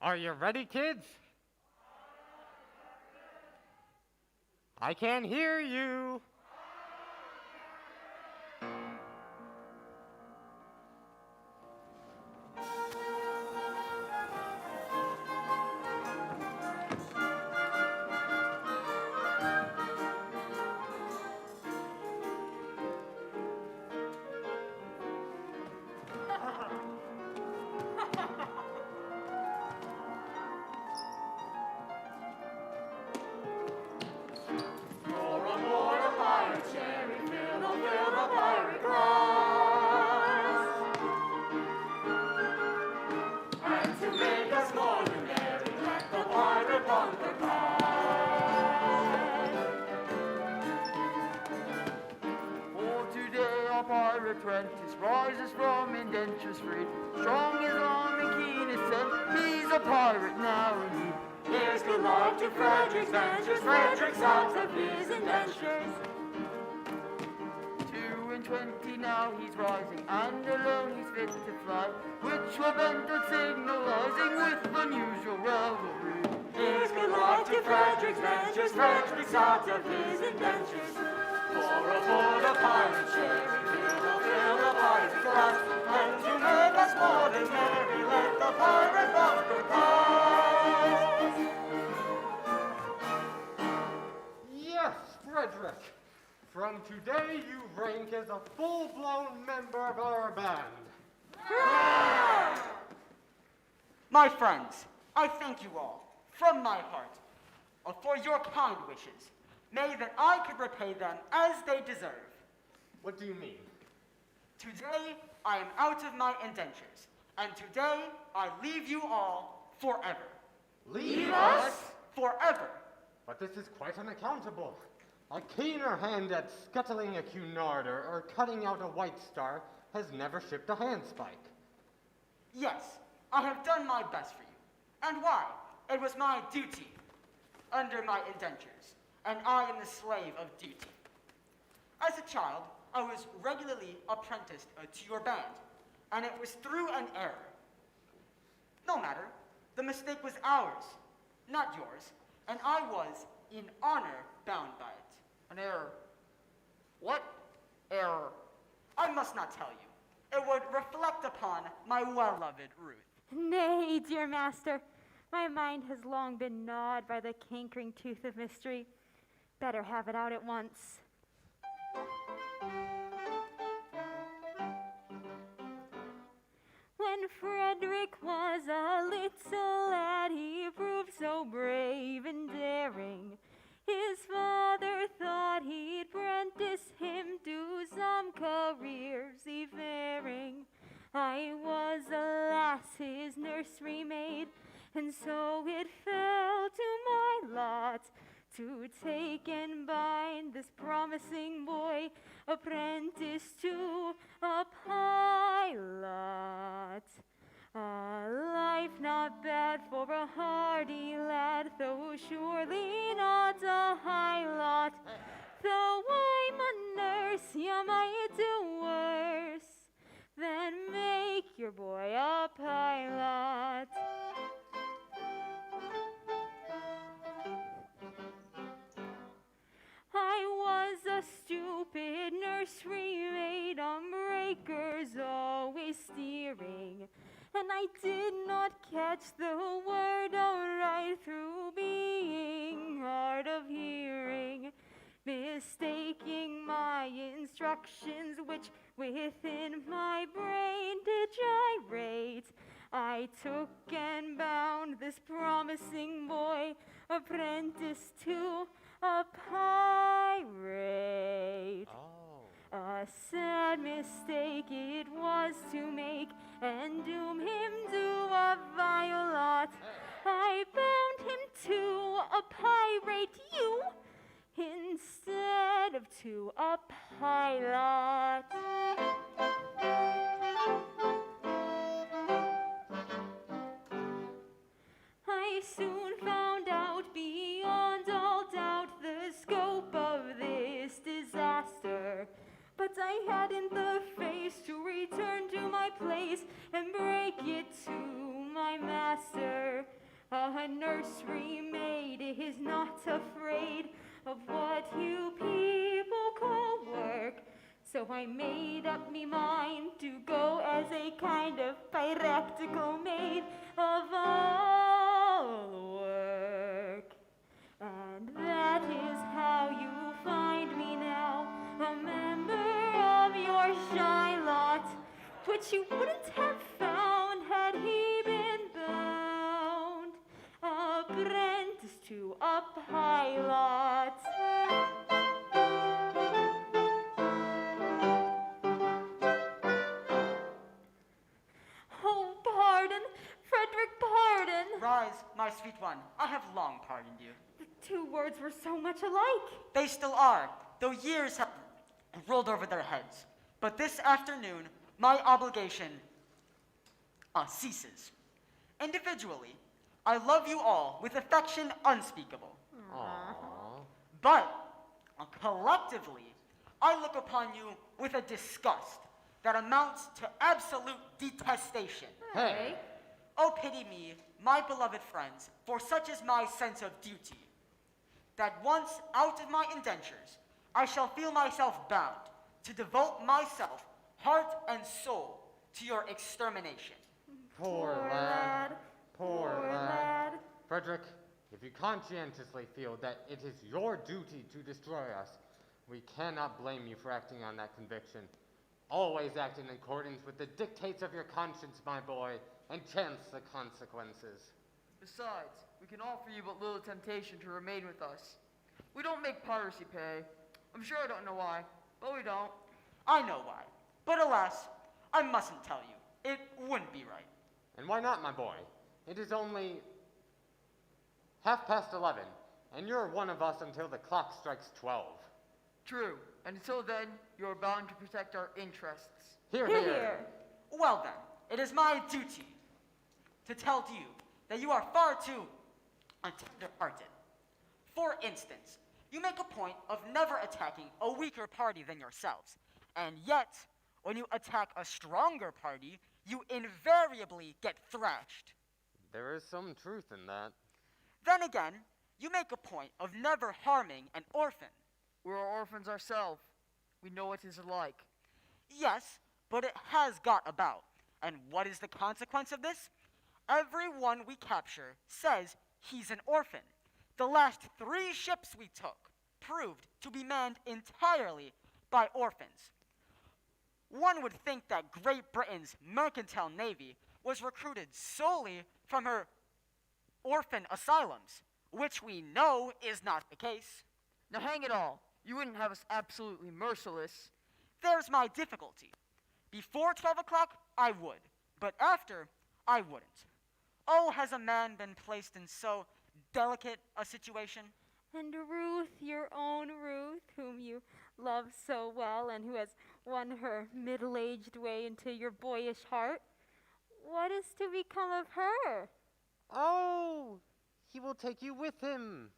Are you ready, kids? I can't hear you. Apprentice rises from indentures free. Strong his arm and keen his scent. He's a pirate now indeed. Here's good luck to Frederick's ventures. Frederick's out of his indentures. 2 and 20 now he's rising, and alone he's fit to fly, which were bent at signalizing with unusual revelry. Here's good luck to Frederick's ventures. Frederick's out of his indentures. For aboard a pirate ship, fill the pirate glass, and to make us more than merry, let the pirate bunker pass. Yes, Frederic. From today, you rank as a full-blown member of our band. My friends, I thank you all, from my heart, for your kind wishes. May that I could repay them as they deserve. What do you mean? Today, I am out of my indentures, and today I leave you all forever. Leave us? Forever. But this is quite unaccountable. A keener hand at scuttling a Cunarder or cutting out a White Star has never shipped a handspike. Yes, I have done my best for you. And why? It was my duty, under my indentures. And I am the slave of duty. As a child, I was regularly apprenticed to your band, and it was through an error. No matter, the mistake was ours, not yours, and I was, in honor, bound by it. An error? What error? I must not tell you. It would reflect upon my well-loved Ruth. Nay, dear master, my mind has long been gnawed by the cankering tooth of mystery. Better have it out at once. When Frederic was a little lad, he proved so brave and daring. His father thought he'd prentice him to some career seafaring. I was, alas, his nursery maid, and so it fell to my lot to take and bind this promising boy apprentice to a pilot. A life not bad for a hardy lad, though surely not a high lot. Though I'm a nurse, you might do worse than make your boy a pilot. I was a stupid nursery maid on breakers always steering, and I did not catch the word aright through being hard of hearing, mistaking my instructions, which within my brain did gyrate. I took and bound this promising boy apprentice to a pirate. A sad mistake it was to make and doom him to a vile lot. I bound him to a pirate, you, instead of to a pilot. I soon found out beyond all doubt the scope of this disaster, but I hadn't the face to return to my place and break it to my master. nursery maid is not afraid of what you people call work. So I made up me mind to go as a kind of practical maid of all work. And that is how you find me now, a member of your shy lot, which you wouldn't have found had he been bound, apprentice to a pilot. Oh, pardon, Frederic, pardon. Rise, my sweet one. I have long pardoned you. The two words were so much alike. They still are, though years have rolled over their heads. But this afternoon, my obligation ceases. Individually, I love you all with affection unspeakable. Aww. But collectively, I look upon you with a disgust that amounts to absolute detestation. Hey. Oh, pity me, my beloved friends, for such is my sense of duty, that once out of my indentures, I shall feel myself bound to devote myself, heart and soul, to your extermination. Poor lad. Poor lad. Frederic, if you conscientiously feel that it is your duty to destroy us, we cannot blame you for acting on that conviction. Always act in accordance with the dictates of your conscience, my boy, and chance the consequences. Besides, we can offer you but little temptation to remain with us. We don't make piracy pay. I'm sure I don't know why, but we don't. I know why, but alas, I mustn't tell you. It wouldn't be right. And why not, my boy? It is only 11:30, and you're one of us until the clock strikes 12. True, and until then, you are bound to protect our interests. Hear, Hear, hear. hear. Well then, it is my duty to tell you that you are far too tender-hearted. For instance, you make a point of never attacking a weaker party than yourselves, and yet, when you attack a stronger party, you invariably get thrashed. There is some truth in that. Then again, you make a point of never harming an orphan. We're orphans ourselves. We know what it is like. Yes, but it has got about. And what is the consequence of this? Everyone we capture says he's an orphan. The last 3 ships we took proved to be manned entirely by orphans. One would think that Great Britain's mercantile navy was recruited solely from her orphan asylums, which we know is not the case. Now hang it all. You wouldn't have us absolutely merciless. There's my difficulty. Before 12 o'clock, I would, but after, I wouldn't. Oh, has a man been placed in so delicate a situation? And Ruth, your own Ruth, whom you love so well and who has won her middle-aged way into your boyish heart, what is to become of her? Oh, he will take you with him.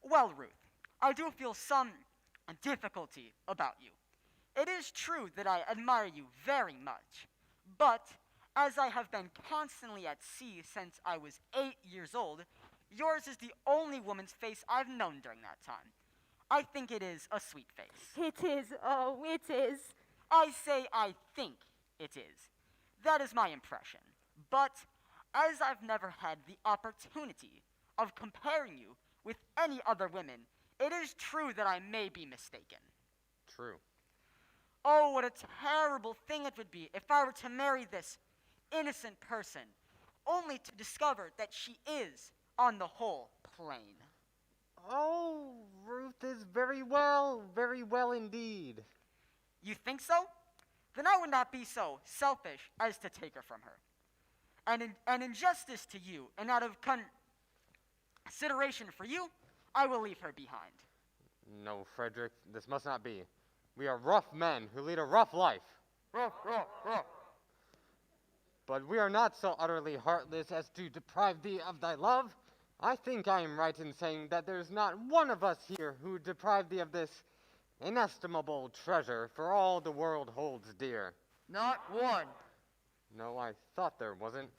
Well, Ruth, I do feel some difficulty about you. It is true that I admire you very much, but as I have been constantly at sea since I was 8 years old, yours is the only woman's face I've known during that time. I think it is a sweet face. It is, oh, it is. I say I think it is. That is my impression. But as I've never had the opportunity of comparing you with any other women, it is true that I may be mistaken. True. Oh, what a terrible thing it would be if I were to marry this innocent person, only to discover that she is, on the whole, plain. Oh, Ruth is very well indeed. You think so? Then I would not be so selfish as to take her from her. And in justice to you, and out of consideration for you, I will leave her behind. No, Frederic, this must not be. We are rough men who lead a rough life. Ruff, ruff, ruff. But we are not so utterly heartless as to deprive thee of thy love. I think I am right in saying that there's not one of us here who would deprive thee of this inestimable treasure for all the world holds dear. Not one. No, I thought there wasn't.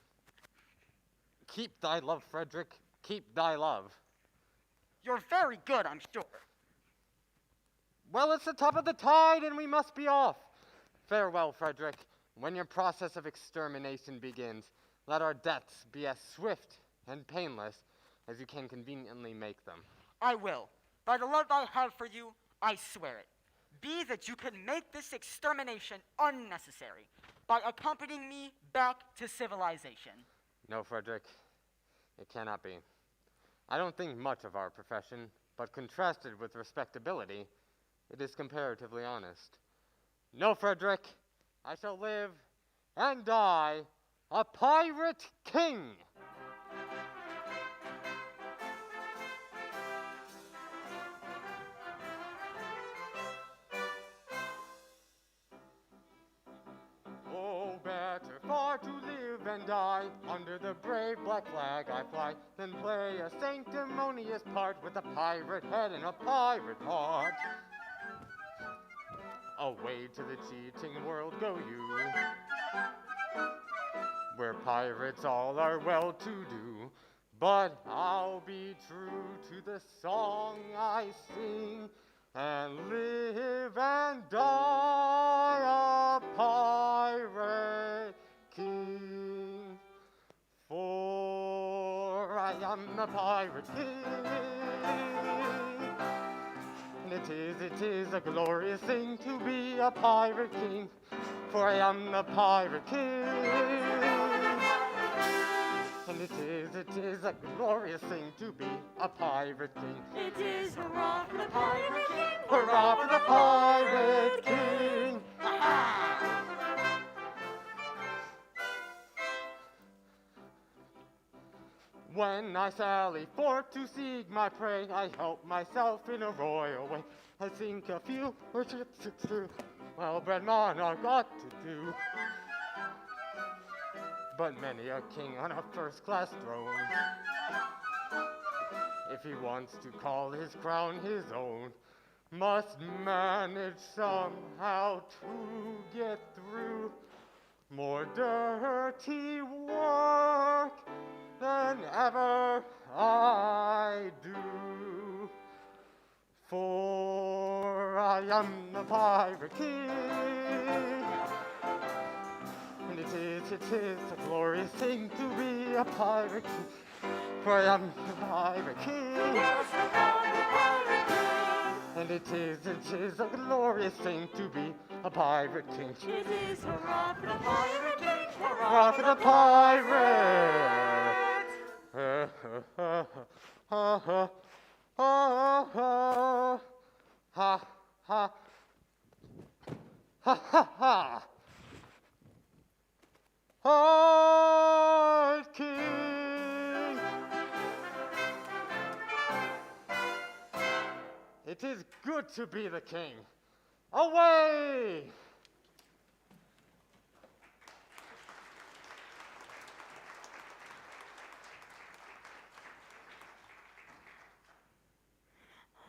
Keep thy love, Frederic. keep thy love. You're very good, I'm sure. Well, it's the top of the tide, and we must be off. Farewell, Frederic. When your process of extermination begins, let our deaths be as swift and painless as you can conveniently make them. I will. By the love I have for you, I swear it. Be that you can make this extermination unnecessary by accompanying me back to civilization. No, Frederic, it cannot be. I don't think much of our profession, but contrasted with respectability, it is comparatively honest. No, Frederic, I shall live and die a pirate king. Oh, better far to live and die under the brave black flag I fly than play a sanctimonious part with a pirate head and a pirate heart. Away to the cheating world go you, where pirates all are well-to-do. But I'll be true to the song I sing and live and die a pirate king. For I am the pirate king. It is a glorious thing to be a pirate king, for I am the pirate king. And it is a glorious thing to be a pirate king. It is hurrah for the pirate king. Hurrah for the pirate king! When I sally forth to seek my prey, I help myself in a royal way. I sink a few or ships or two, well-bred monarch ought to do. But many a king on a first-class throne, if he wants to call his crown his own, must manage somehow to get through more dirty work than ever I do. For I am the pirate king, and it is a glorious thing to be a pirate king. For I am the pirate king, Yes, hurrah for the pirate king. and it is a glorious thing to be a pirate king. It is hurrah for the pirate king. Hurrah for the pirate! Ha ha ha ha ha ha ha ha. Pirate king! It is good to be the king. Away!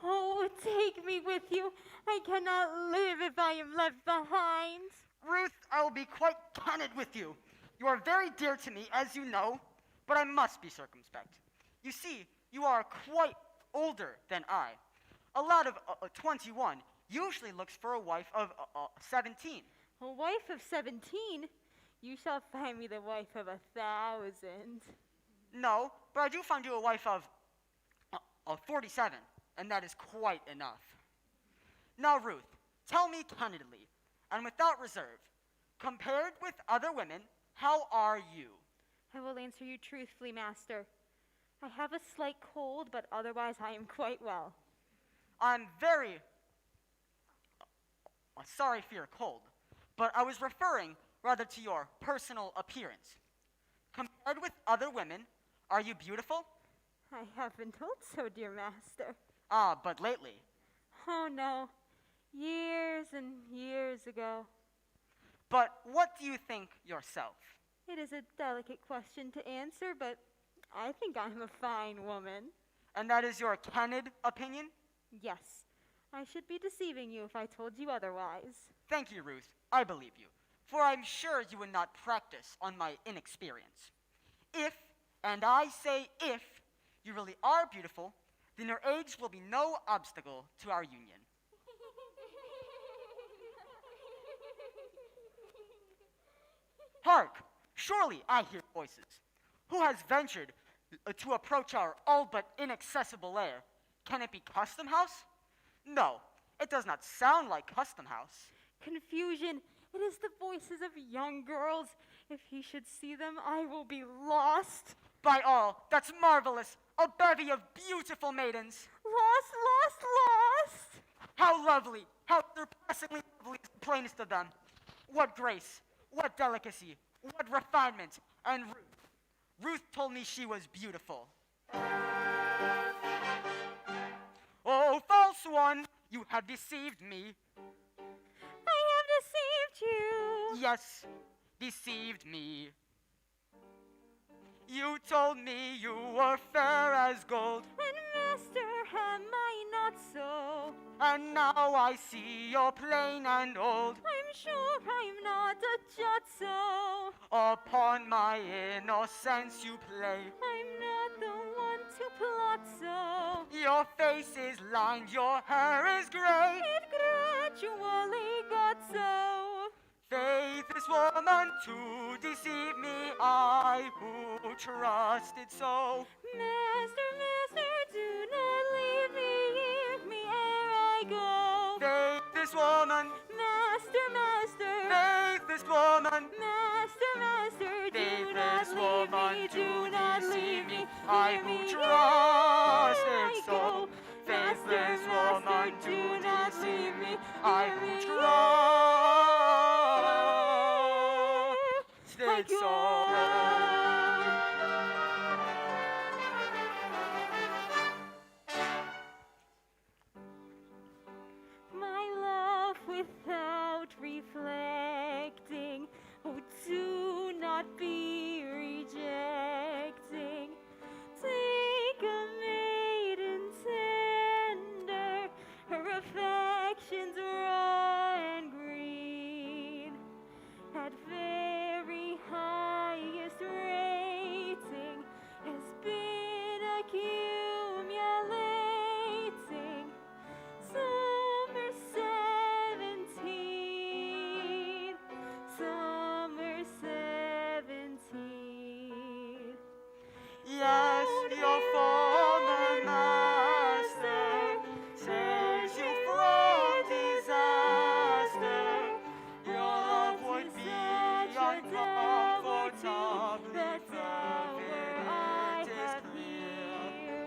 Oh, take me with you. I cannot live if I am left behind. Ruth, I will be quite candid with you. You are very dear to me, as you know, but I must be circumspect. You see, you are quite older than I. A lad of 21 usually looks for a wife of 17. A wife of 17? You shall find me the wife of 1,000. No, but I do find you a wife of 47, and that is quite enough. Now, Ruth, tell me candidly, and without reserve, compared with other women, how are you? I will answer you truthfully, master. I have a slight cold, but otherwise I am quite well. I'm very sorry for your cold, but I was referring rather to your personal appearance. Compared with other women, are you beautiful? I have been told so, dear master. Ah, but lately. Oh, no. Years and years ago. But what do you think yourself? It is a delicate question to answer, but I think I'm a fine woman. And that is your candid opinion? Yes, I should be deceiving you if I told you otherwise. Thank you, Ruth. I believe you, for I'm sure you would not practice on my inexperience. If, and I say if, you really are beautiful, then your age will be no obstacle to our union. Hark! Surely I hear voices. Who has ventured to approach our all but inaccessible lair? Can it be Custom House? No, it does not sound like Custom House. Confusion. It is the voices of young girls. If he should see them, I will be lost. By all, that's marvelous! A bevy of beautiful maidens! Lost, lost, lost! How lovely! How surpassingly lovely is the plainest of them! What grace! What delicacy! What refinement! And Ruth told me she was beautiful. Oh, false one! You have deceived me. I have deceived you. Yes, deceived me. You told me you were fair as gold. And master, am I not so? And now I see you're plain and old. I'm sure I'm not a jot so. Upon my innocence you play. I'm not the one to plot so. Your face is lined, your hair is gray. It gradually got so. Faithless woman to deceive me, I who trusted so. Master, master, do not leave me, hear me ere I go. Faithless woman, Master, master, faithless woman, master, master, do not faithless leave woman me, to do not deceive leave me, me, I hear who me ere trusted I so. go. Faithless Master, woman master, to do not deceive leave me, me, I hear who me trusted I so. go. My love without reflecting, oh, do not be rejecting. Take a maiden tender, her affections raw and green, at very highest rating has been accumulating. Summer 17, summer 17. Yes, your former master saves you from disaster. Your love would be uncomfortably felt, it is clear.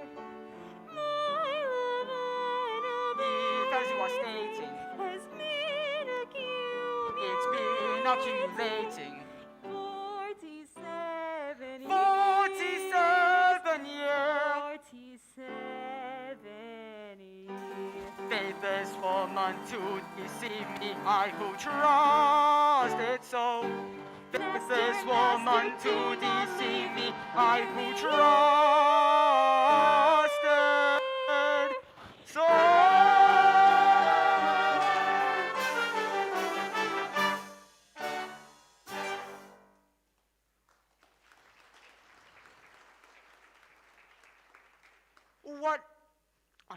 My love If, as you are stating, has been it's been accumulating 47 years. 47 years. 47 years. Faithless woman to deceive me, I who trusted so. Faithless woman to deceive me, I who trusted so. What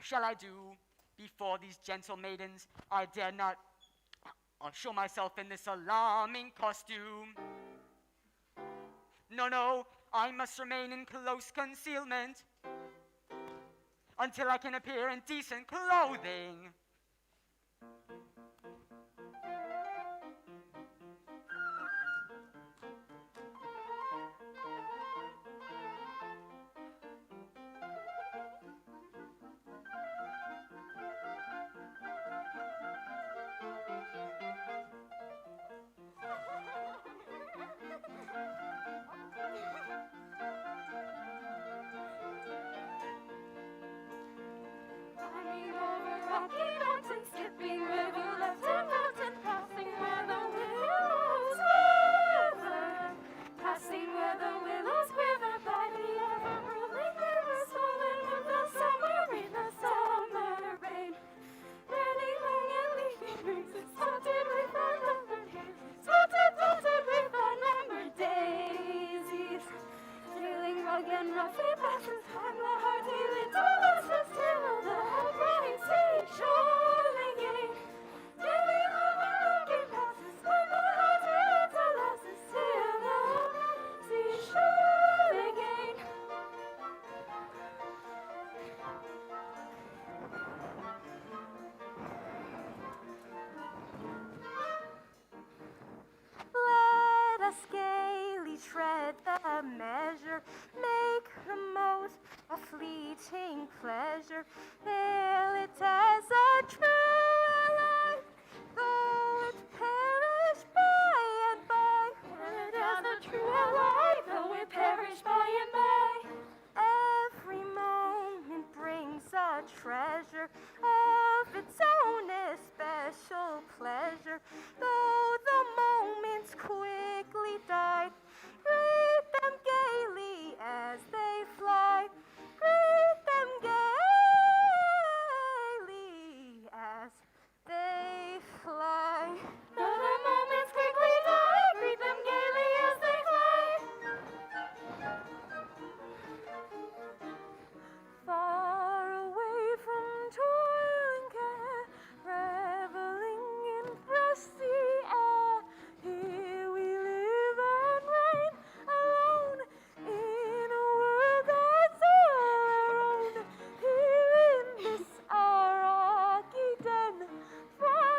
shall I do before these gentle maidens? I dare not show myself in this alarming costume. No, no, I must remain in close concealment until I can appear in decent clothing. Climbing over rocky again roughly passes, and the hearty little lasses till the bright seashore again. Daily love again passes, and the hearty little lasses till the seashore again. Let us gaily tread the measure, make the most of fleeting pleasure, hail it as a true life, though it perish by and by. Hail it as a true life, though it perish by and by. Every moment brings a treasure of its own especial pleasure, though the moments quickly die. Greet them gaily as they fly. Greet them gaily as they fly. Though the moments quickly die, greet them gaily as they fly. Far away from toil and care, reveling in fresh sea air, here we live and reign alone in a world that's all our own. Here in this our rocky den, far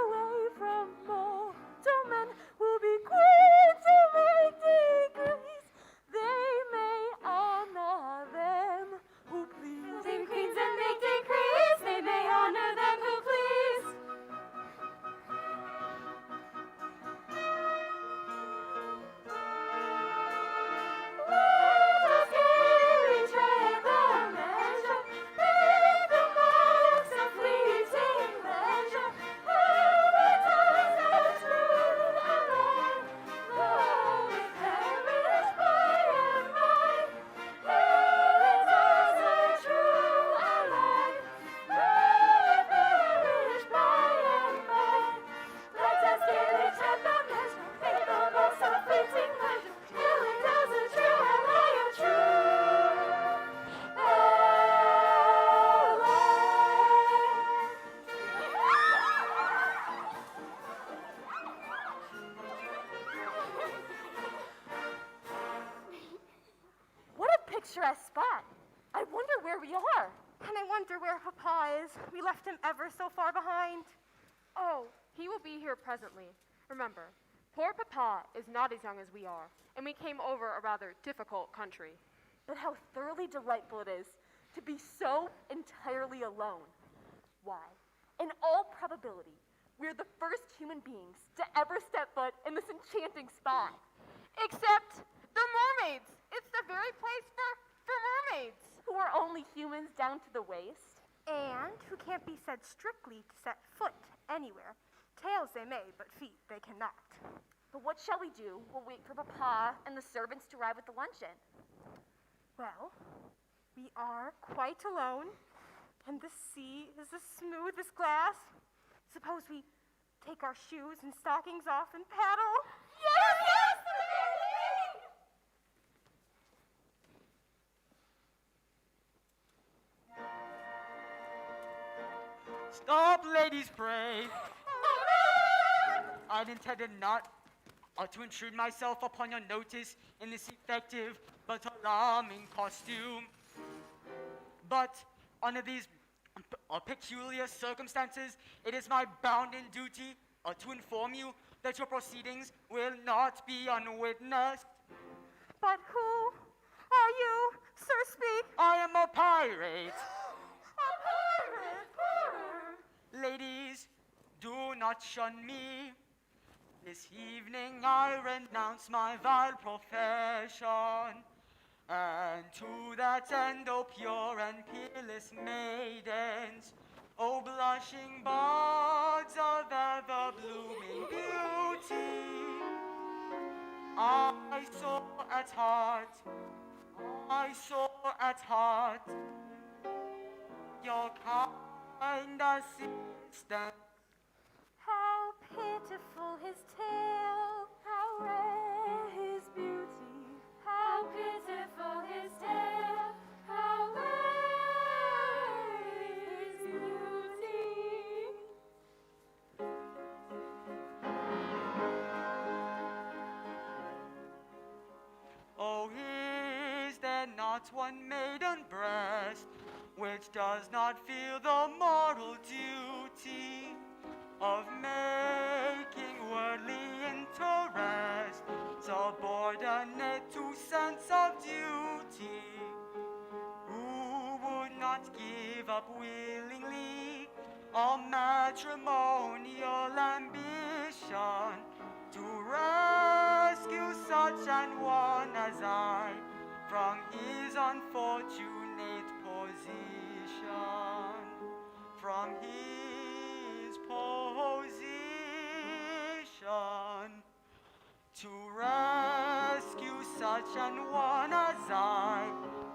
away from mortal men, we'll be queens to make degrees. They may honor them who please. Be queens and make decrees. They may honor them who please. Let us gaily tread the measure, make the most of fleeting pleasure. Hail it as a true life, though it perish by and by. Hail it as a true life, though it perish by and by. Let us gaily tread the measure, make the most of fleeting pleasure. Hail it as a true life, true What a picturesque spot. I wonder where we are. And I wonder where Papa is. We left him ever so far behind. Oh, he will be here presently. Remember, poor Papa is not as young as we are, and we came over a rather difficult country. But how thoroughly delightful it is to be so entirely alone. Why, in all probability, we're the first human beings to ever step foot in this enchanting spot. Except the mermaids. It's the very place for mermaids. Who are only humans down to the waist, and who can't be said strictly to set foot anywhere. Tails they may, but feet they cannot. But what shall we do? We'll wait for Papa and the servants to arrive with the luncheon. Well, we are quite alone, and the sea is as smooth as glass. Suppose we take our shoes and stockings off and paddle? Yes, yes! Stop, ladies, pray. I intended not to intrude myself upon your notice in this effective but alarming costume. But under these peculiar circumstances, it is my bounden duty to inform you that your proceedings will not be unwitnessed. But who are you, sir, speak? I am a pirate. A pirate, Ladies, do not shun me. This evening I renounce my vile profession, and to that end, O pure and peerless maidens, O blushing buds of ever-blooming beauty, I saw at heart your kind assistance. How pitiful his tale, how rare his beauty, how pitiful his not one maiden breast which does not feel the moral duty of making worldly interest subordinate to sense of duty, who would not give up willingly a matrimonial ambition to rescue such an one as I from his unfortunate position, from his position, to rescue such an one as I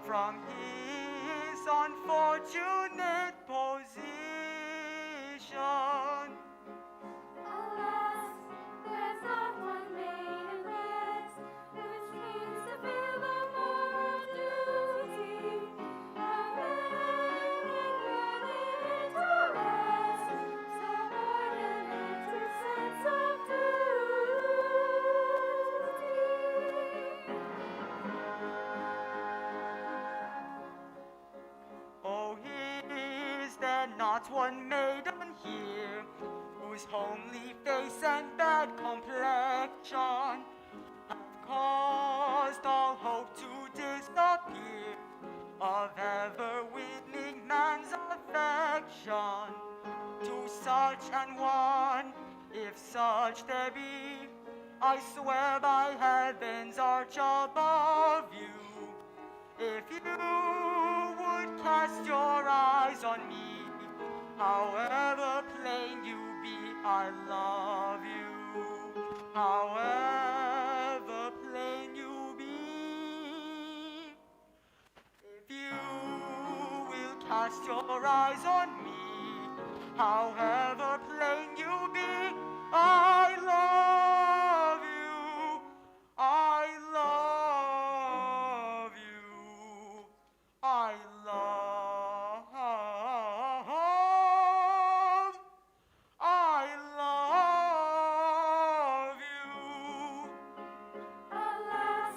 from his unfortunate position. Alas, there's not one maiden breast which seems to feel the moral duty of making worldly interest subordinate to sense of duty. Oh, is there not one maiden here whose homely face and bad complexion have caused all hope to disappear of ever winning man's affection? To such an one, if such there be, I swear by heaven's arch above you, if you would cast your eyes on me, however plain you be, I love you. However plain you be, if you will cast your eyes on me, however plain you be, I love you. I love you. I love you. Alas,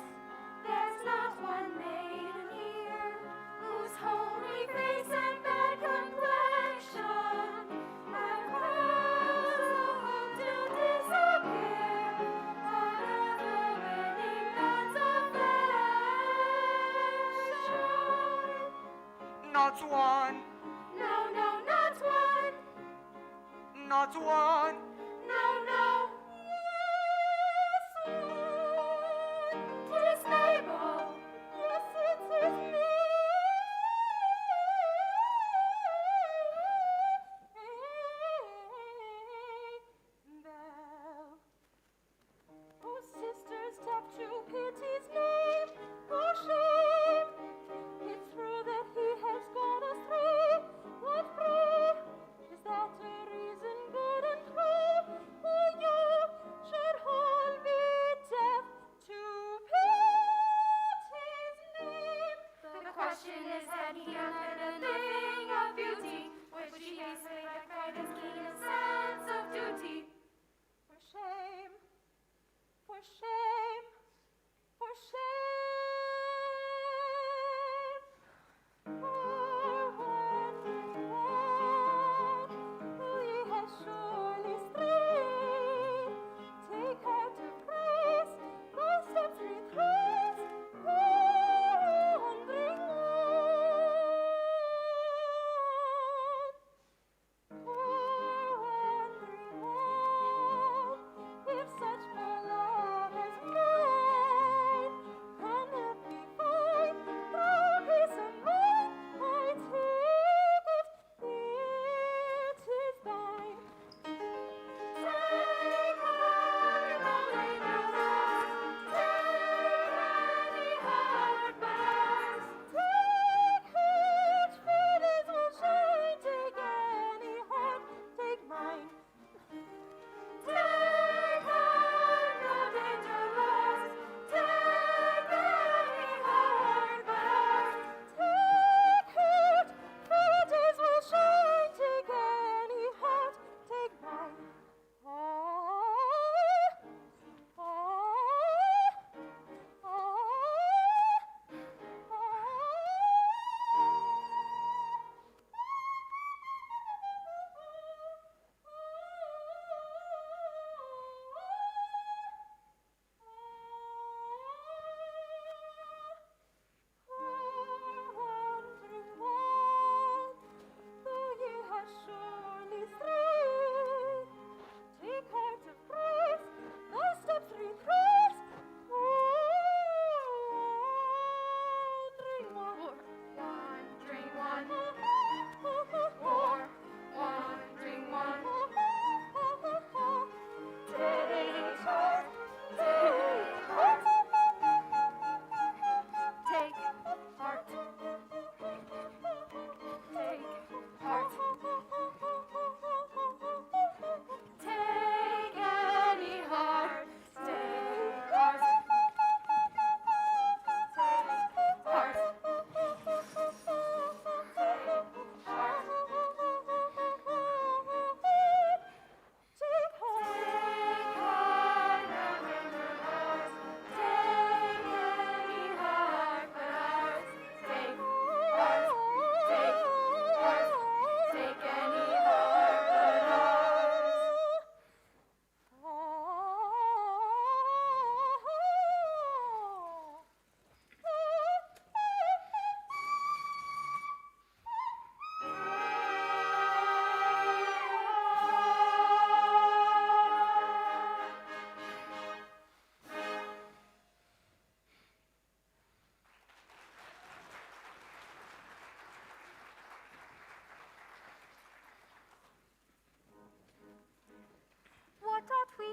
there's not one maiden here whose homely face and bad complexion have caused the hope to disappear of ever winning man's affection. Not one, No, no, not one. not one. No, no. Yes, one. Tis Mabel. Yes, it is me. Belle. Oh, sisters, tap to pity's name. Oh, shame. It's true that he has gone astray. What pray is that a reason good and true? Oh, you should hold me deaf to pity's name. The question is, had he uttered a thing of beauty, which he has made by pride and keen sense of duty? For shame, for shame, for shame. For wandering man, who ye have surely strayed, take heart to praise, my steps retrace. Wandering man, poor wandering man, if such poor love has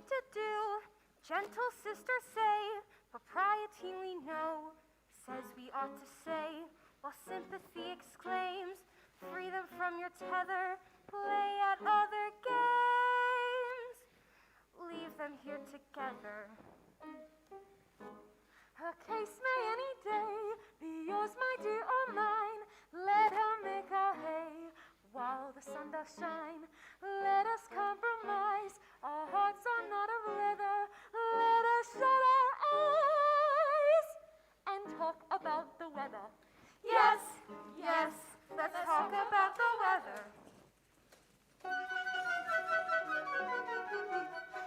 to do. Gentle sister say, propriety we know, says we ought to say, while sympathy exclaims, free them from your tether, play at other games. Leave them here together. A case may any day be yours, my dear, or mine. Let her make our hay while the sun does shine. Let us compromise. Our hearts are not of leather. Let us shut our eyes and talk about the weather. Yes, yes, let's talk about the weather.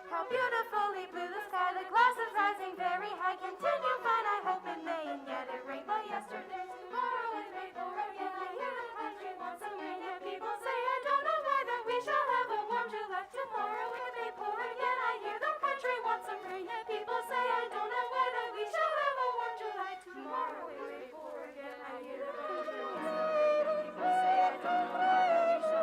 How beautifully blue the sky, the clouds are rising very high. Continue fine, I hope it may, and yet it rained by yesterday. Tomorrow it may pour again. I hear the country wants some rain, yet people say I don't know whether we shall have a warm July. Tomorrow it may pour again. I hear the country wants some rain, yet people say I don't know whether we shall have a warm July. Tomorrow it may pour again. I hear the country wants some rain, yet people say I don't know whether we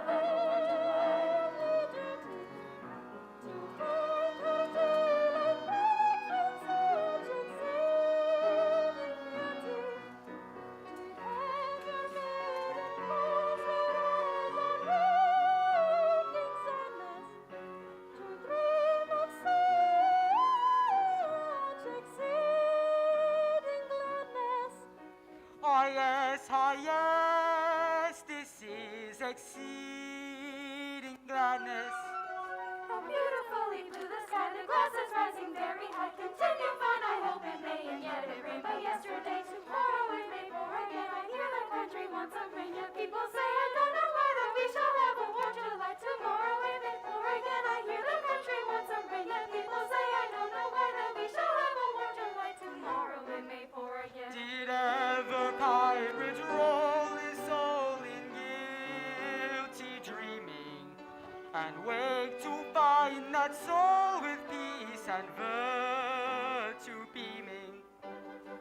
shall have a warm July. Ah yes, this is exceeding gladness. How beautifully blue the sky, the clouds is rising very high. Continue fine, I hope it may, and yet it rained by yesterday. Tomorrow it may pour again. I hear the country wants some rain, yet people say I don't know whether we shall have a warm July. Tomorrow it may pour again. I hear the country wants some rain, yet people say I don't know whether we shall have a warm July. Tomorrow it may pour again. Did ever pirate roll his soul in guilty dreaming, and wake to find that soul with peace and virtue beaming?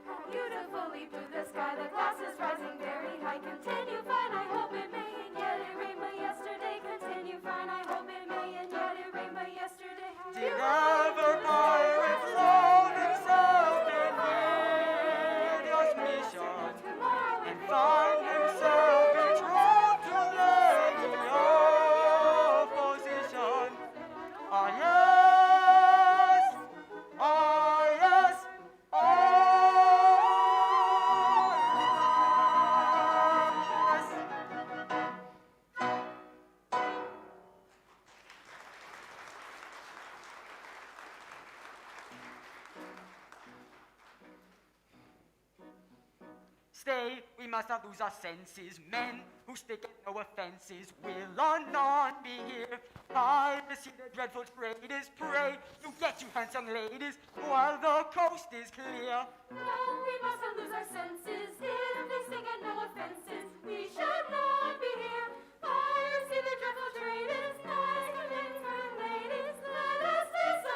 How beautifully blue the sky, the clouds is rising very high. Continue fine, I hope it may, and yet it rained but yesterday. Continue fine, I hope it may, and yet it rained but yesterday. Did ever pirate roll himself in hideous mission, and find himself betrothed to lady of position? Ah yes, ah yes, ah yes. Stay, we must not lose our senses. Men who stick at no offenses will anon be here. Piracy, the dreadful trade is prey. You get you handsome ladies while the coast is clear. No, we mustn't lose our senses. If they sing at no offenses, we should not be here. Piracy, the dreadful trade is nice. Convince for ladies, let us say so.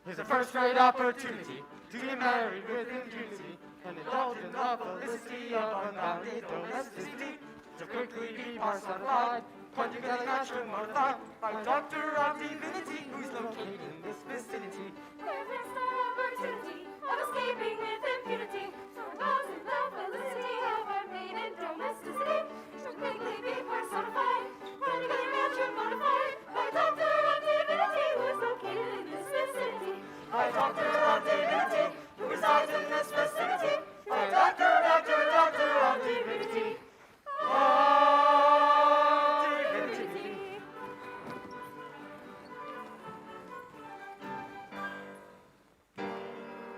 Here's a first-rate opportunity to get married with impunity and indulge in the felicity of unbounded domesticity. To quickly be personified, conjugating matrimonified by Doctor of Divinity, who's located in this vicinity. Perfect opportunity of escaping with impunity. So indulge in the felicity of our maiden domesticity. So quickly be personified, conjugating matrimonified by Doctor of Divinity, who is located in this vicinity. By Doctor of Divinity, who resides in this vicinity. By Doctor of Divinity.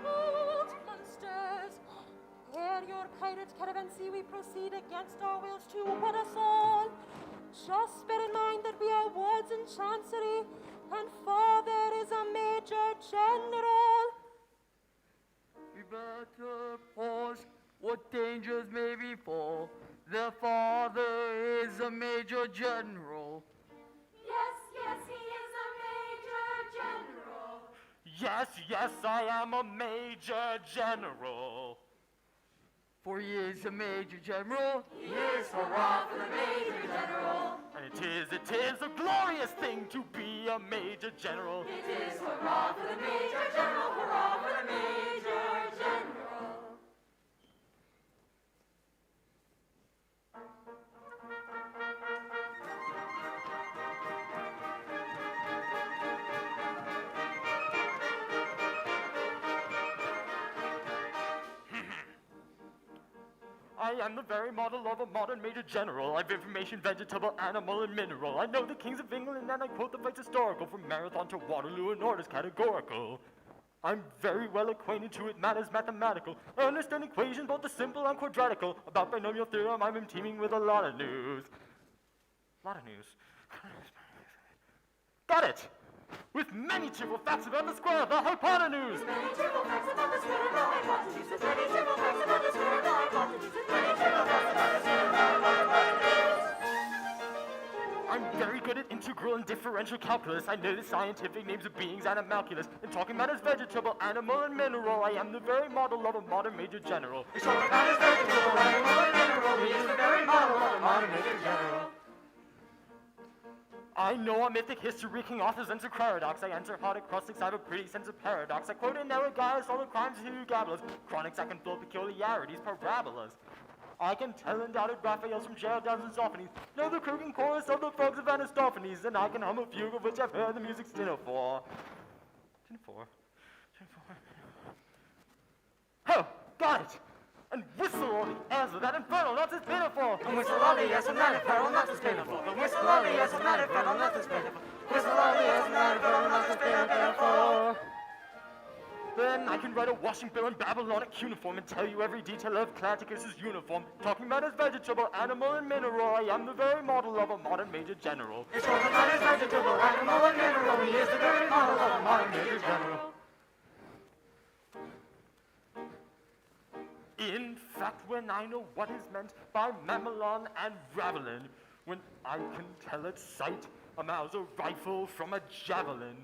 Old monsters, ere your pirate caravancy we proceed against our wills to wed us all. Just bear in mind that we are wards in chancery, and father is a major general. We better pause what dangers may befall. The father is a major general. Yes, yes, he is a major general. Yes, I am a major general. For he is a major general. Yes, hurrah for the major general. And it is a glorious thing to be a major general. It is hurrah for the major general, hurrah for the major general. I am the very model of a modern major general. I've information, vegetable, animal, and mineral. I know the kings of England, and I quote the fights historical, from Marathon to Waterloo and orders categorical. I'm very well acquainted to it, matters mathematical. I understand equations, both the simple and quadratical. About binomial theorem, I'm teeming with a lot of news. Got it! With many trivial facts about the square, the hypotenuse. Many trivial facts about the square, the hypotenuse. With many trivial facts about the square, the hypotenuse. With many trivial facts about the square, the hypotenuse. I'm very good at integral and differential calculus. I know the scientific names of beings and animalculous. In talking matters vegetable, animal, and mineral, I am the very model of a modern major general. In talking matters vegetable, animal, and mineral, he is the very model of a modern major general. I know a mythic history, king authors enter paradox. I enter hard acrostics, I have a pretty sense of paradox. I quote in Erigaius all the crimes of Gabalus. Chronics I can fill peculiarities, parabolas. I can tell undoubted Raphaels from jail downs and Zophanies. Know the croaking chorus of the frogs of Aristophanes. And I can hum a fugue of which I've heard the music's dinner for. Oh, got it! And whistle all the airs of that infernal not as pitiful. And whistle all the airs of that infernal not as pitiful. And whistle all the airs of that infernal not as pitiful. Whistle all the airs of that infernal not as pitiful. Then I can write a washing bill in Babylonic cuneiform and tell you every detail of Claticus's uniform. Talking about his vegetable, animal, and mineral, I am the very model of a modern major general. It's talking about his vegetable, animal, and mineral, he is the very model of a modern major general. In fact, when I know what is meant by mamelon and ravelin, when I can tell at sight a Mauser rifle from a javelin,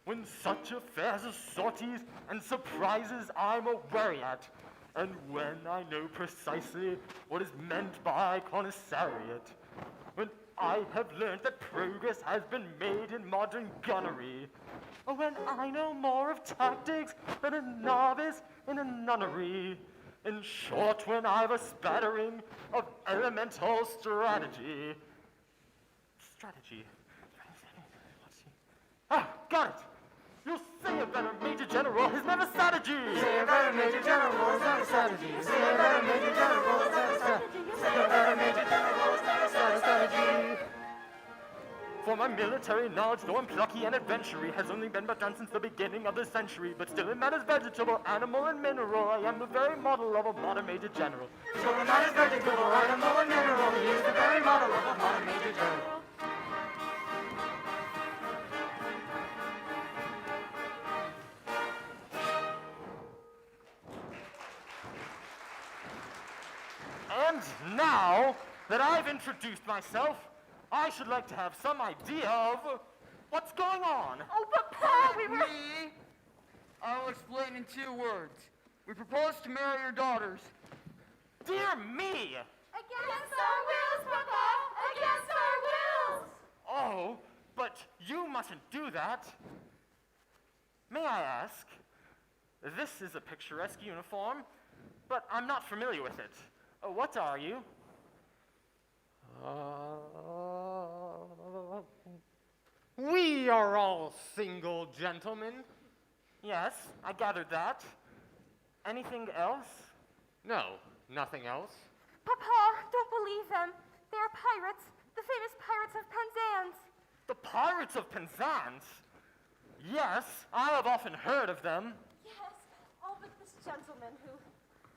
when such affairs as sorties and surprises I'm a wary at, and when I know precisely what is meant by commissariat, when I have learned that progress has been made in modern gunnery, or when I know more of tactics than a novice in a nunnery. In short, when I've a spattering of elemental strategy. Ah, got it! You'll say a better major general has never strategy! Say a better major general has never strategy! Say a better major general has never strategy! Say a better major general has never strategy! For my military knowledge, though I'm plucky and adventurous, has only been but done since the beginning of the century. But still it matters vegetable, animal, and mineral. I am the very model of a modern major general. Still it matters vegetable, animal, and mineral. He is the very model of a modern major general. And now that I've introduced myself, I should like to have some idea of what's going on. Oh, Papa, we were... Me? I'll explain in 2 words. We propose to marry your daughters. Dear me! Against our wills, Papa! Against our wills! Oh, but you mustn't do that. May I ask? This is a picturesque uniform, but I'm not familiar with it. What are you? We are all single gentlemen. Yes, I gathered that. Anything else? No, nothing else. Papa, don't believe them. They are pirates, the famous Pirates of Penzance. The Pirates of Penzance? Yes, I have often heard of them. Yes, all but this gentleman who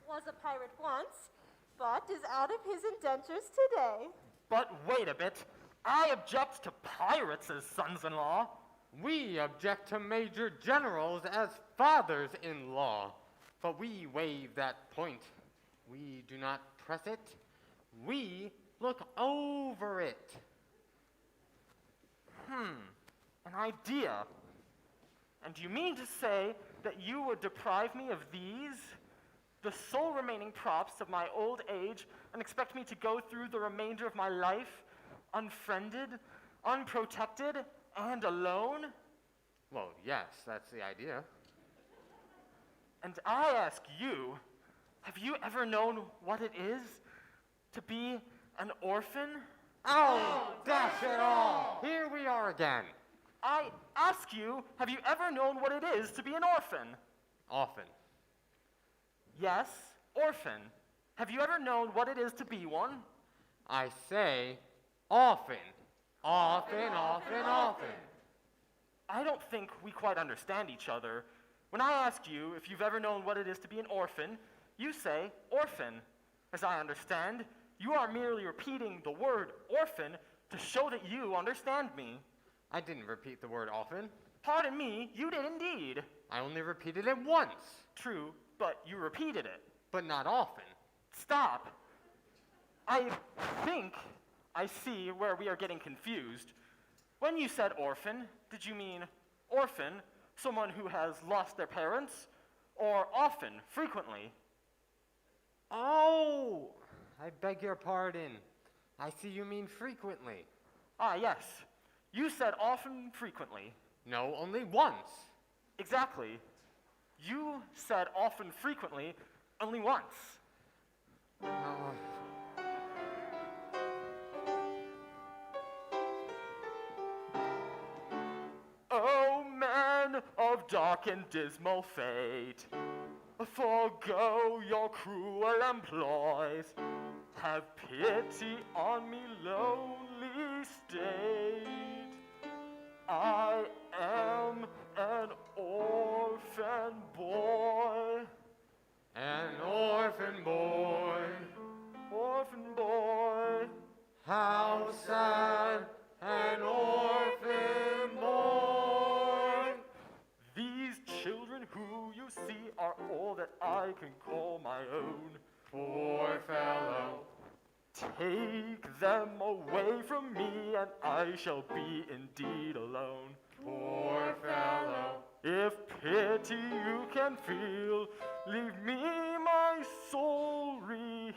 was a pirate once, but is out of his indentures today. But wait a bit. I object to pirates as sons-in-law. We object to major generals as fathers-in-law. But we waive that point. We do not press it. We look over it. An idea. And do you mean to say that you would deprive me of these, the sole remaining props of my old age, and expect me to go through the remainder of my life unfriended, unprotected, and alone? Well, yes, that's the idea. And I ask you, have you ever known what it is to be an orphan? Oh, dash it all! Here we are again. I ask you, have you ever known what it is to be an orphan? Often. Yes, orphan. Have you ever known what it is to be one? I say often. Often, often, often. I don't think we quite understand each other. When I ask you if you've ever known what it is to be an orphan, you say orphan. As I understand, you are merely repeating the word orphan to show that you understand me. I didn't repeat the word often. Pardon me, you did indeed. I only repeated it once, True, but you repeated it. but not often. Stop. I think I see where we are getting confused. When you said orphan, did you mean orphan, someone who has lost their parents, or often, frequently? Oh, I beg your pardon. I see you mean frequently. Ah, yes. You said often, frequently. No, only once. Exactly. You said often, frequently, only once. Oh. Oh, men of dark and dismal fate, forego your cruel employs. Have pity on me, lonely state. I am an orphan boy. An orphan boy. Orphan boy. How sad, an orphan boy. These children who you see are all that I can call my own. Poor fellow. Take them away from me, and I shall be indeed alone. Poor fellow. If pity you can feel, leave me my soul remaining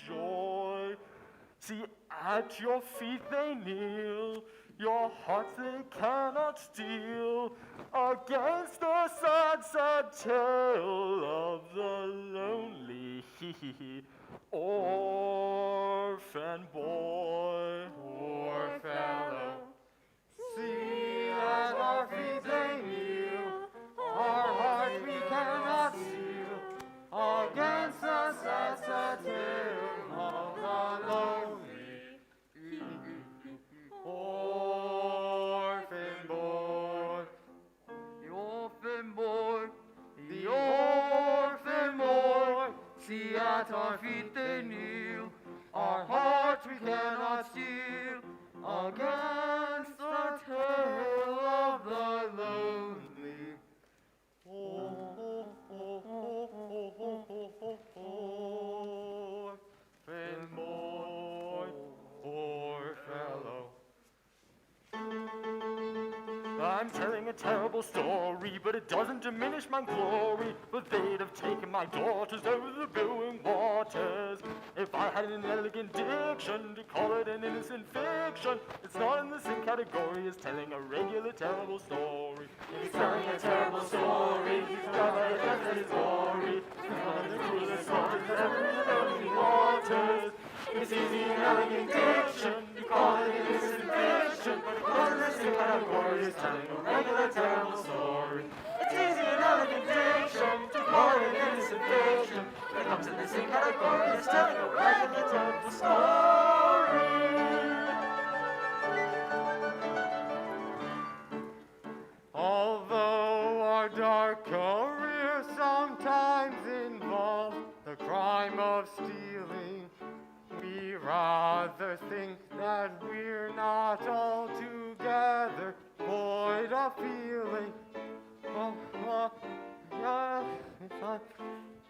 joy. See, at your feet they kneel, your hearts they cannot steal, against the sad, sad tale of the lonely orphan boy. Poor fellow. See at our feet they kneel, our hearts we cannot seal, against the sad, sad tale of the lonely orphan boy. The orphan boy, The orphan boy. see at our feet they kneel, Our hearts we cannot steal, against the tale of the lonely orphan boy, poor fellow. I'm telling a terrible story, but it doesn't diminish my glory. But they'd have taken my daughters over the billowing waters. If I had an elegant diction to call it an innocent fiction, it's not in the same category as telling a regular terrible story. He's telling a terrible story, he's got a deathly glory. He's one of the cruelest slaughters ever in the lonely waters. It's easy and elegant diction to call it an innocent fiction, but it not in the same category as telling a regular terrible story. It's easy and elegant diction to call it an innocent fiction, but it comes in the same category as telling a regular terrible story. Although our dark career sometimes involves the crime of stealing, we rather think that we're not altogether void of feeling. Yeah, I'm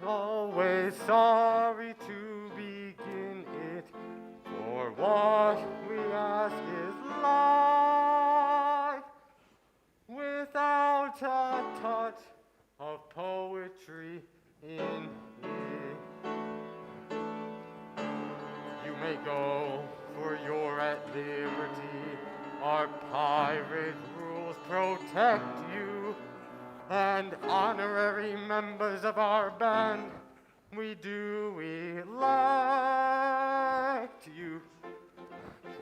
always sorry to begin it, for what we ask is life. go, for you're at liberty. Our pirate rules protect you, and honorary members of our band, we do elect you.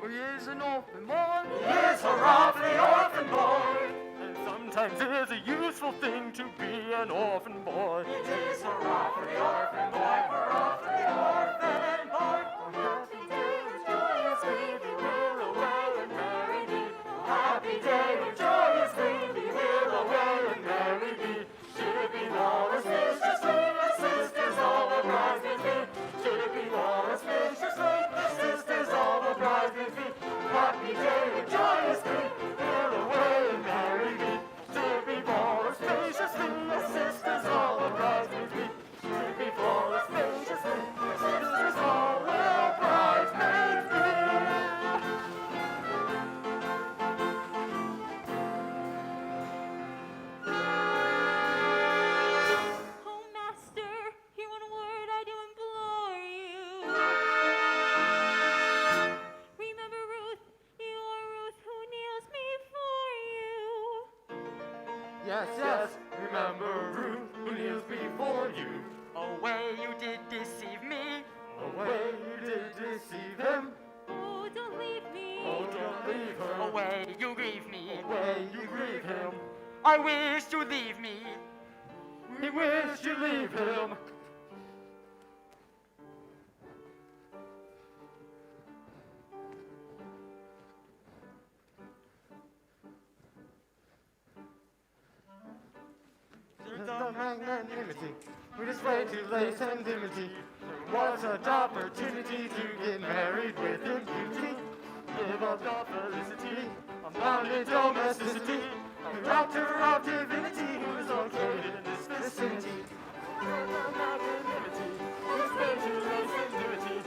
For he is an orphan boy. Yes, hurrah for the orphan boy. And sometimes it is a useful thing to be an orphan boy. It is hurrah for the orphan boy, hurrah for the orphan boy. Happy day with joyous glee, we will away and merry be. Happy day with joyous glee, we will away and merry be. Should it be lawless, viciously, the sisters all oblige with me. Should it be lawless, viciously, the sisters all oblige with me. Happy day with joyous glee, we'll away and merry be. Should it be lawless, viciously, the sisters all oblige with me. Should it be lawless, viciously, the sisters all oblige with me. Oh, master, hear one word I do implore you. Remember Ruth, your Ruth who kneels before you. Yes, yes, remember Ruth who kneels before you. Away you did deceive me. Away you did deceive him. Oh, don't leave me. Oh, don't leave her. Away you grieve me. Away you grieve him. I wish to leave me. We wish you leave him. There's no magnanimity. We display to lace and dimity. What's an opportunity to get married with impunity? Give up the felicity of bonded domesticity. A doctor of divinity who is located in this vicinity. There's no magnanimity. We display to lace and dimity.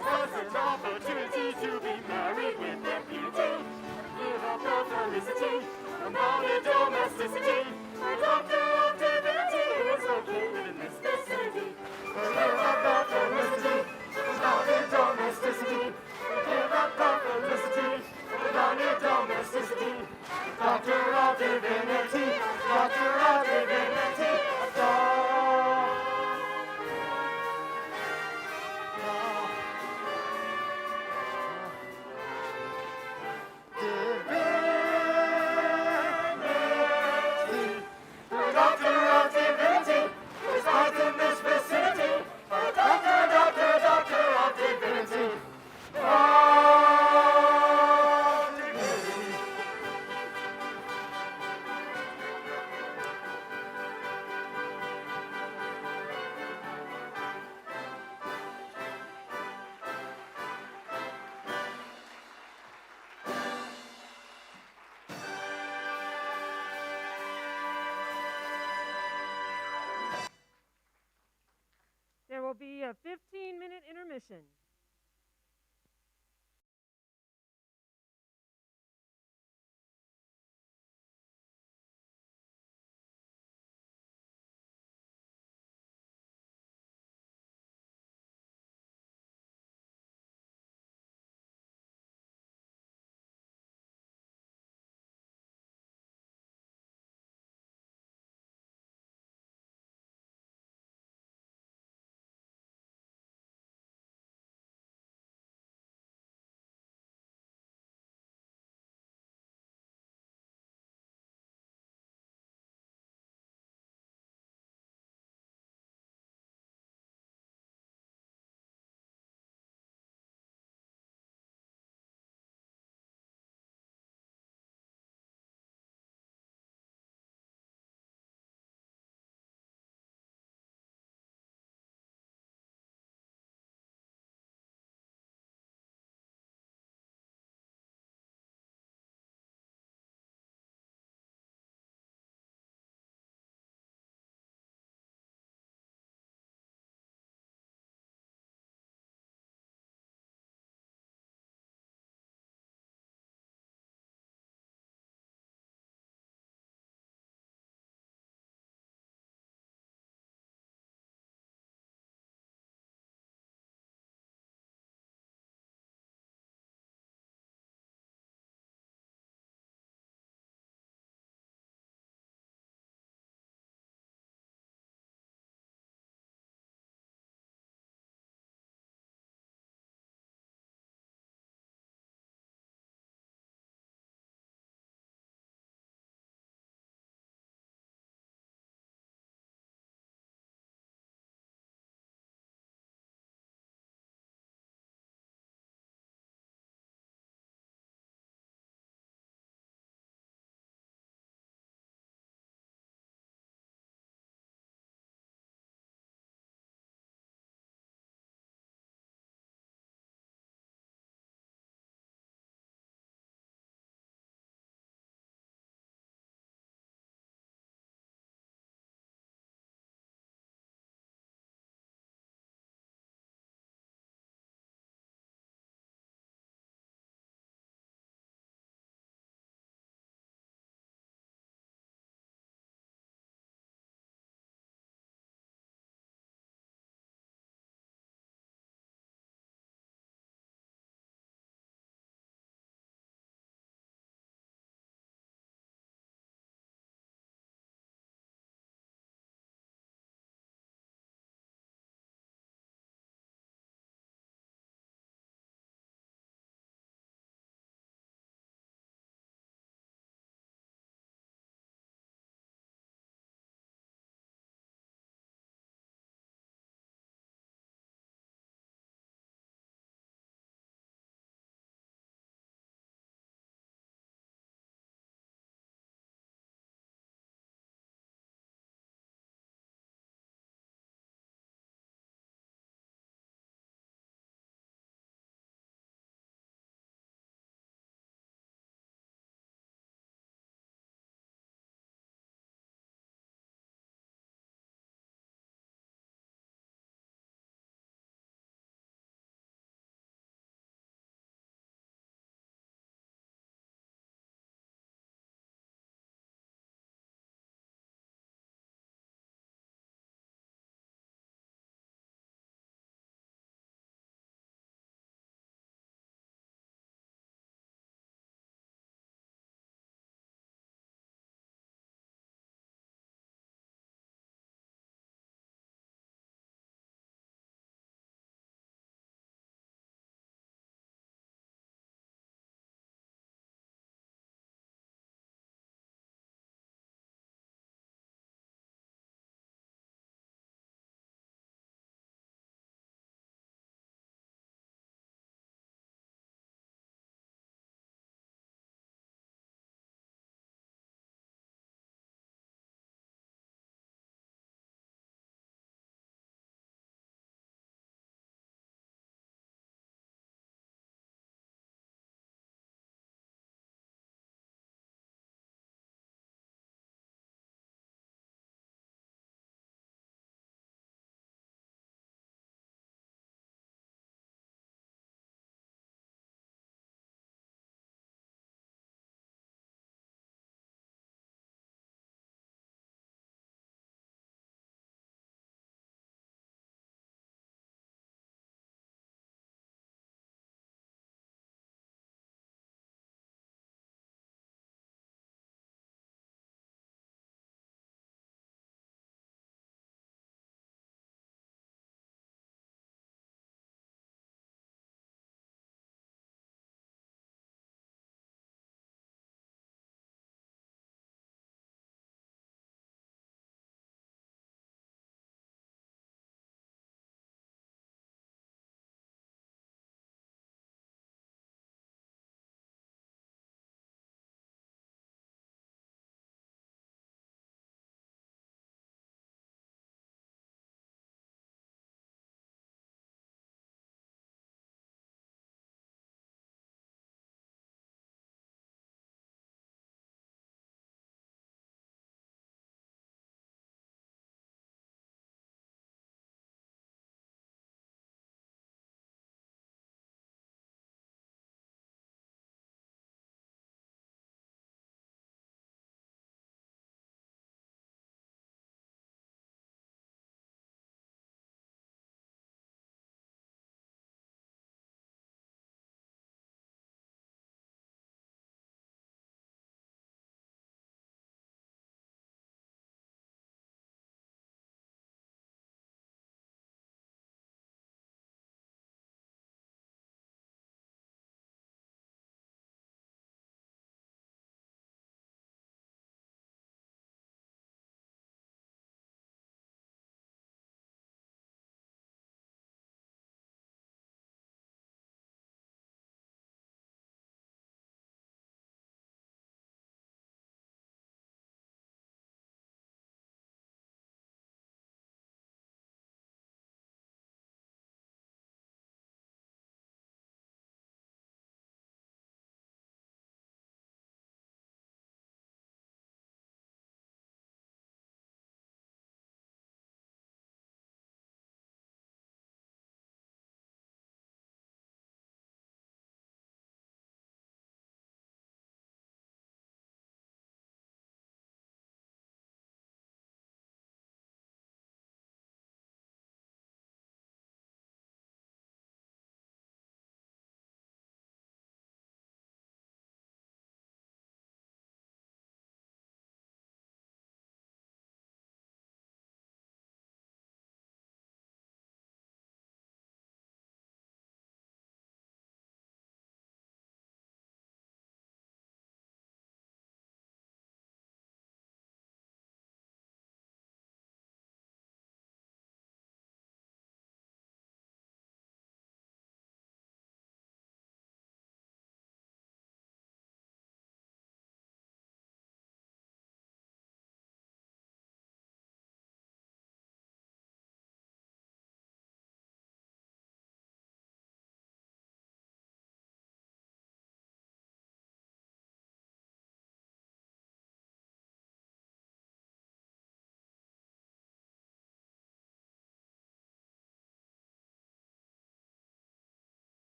What's an opportunity to be married with impunity? Give up the felicity of bonded domesticity. A doctor of divinity who is located in this vicinity. Give up the felicity of bonded domesticity. Give up the felicity of bonded domesticity. Doctor of divinity, doctor of divinity, divinity. Doctor of divinity, resides in this vicinity. Doctor, doctor, doctor of divinity. Of divinity. There will be a 15-minute intermission.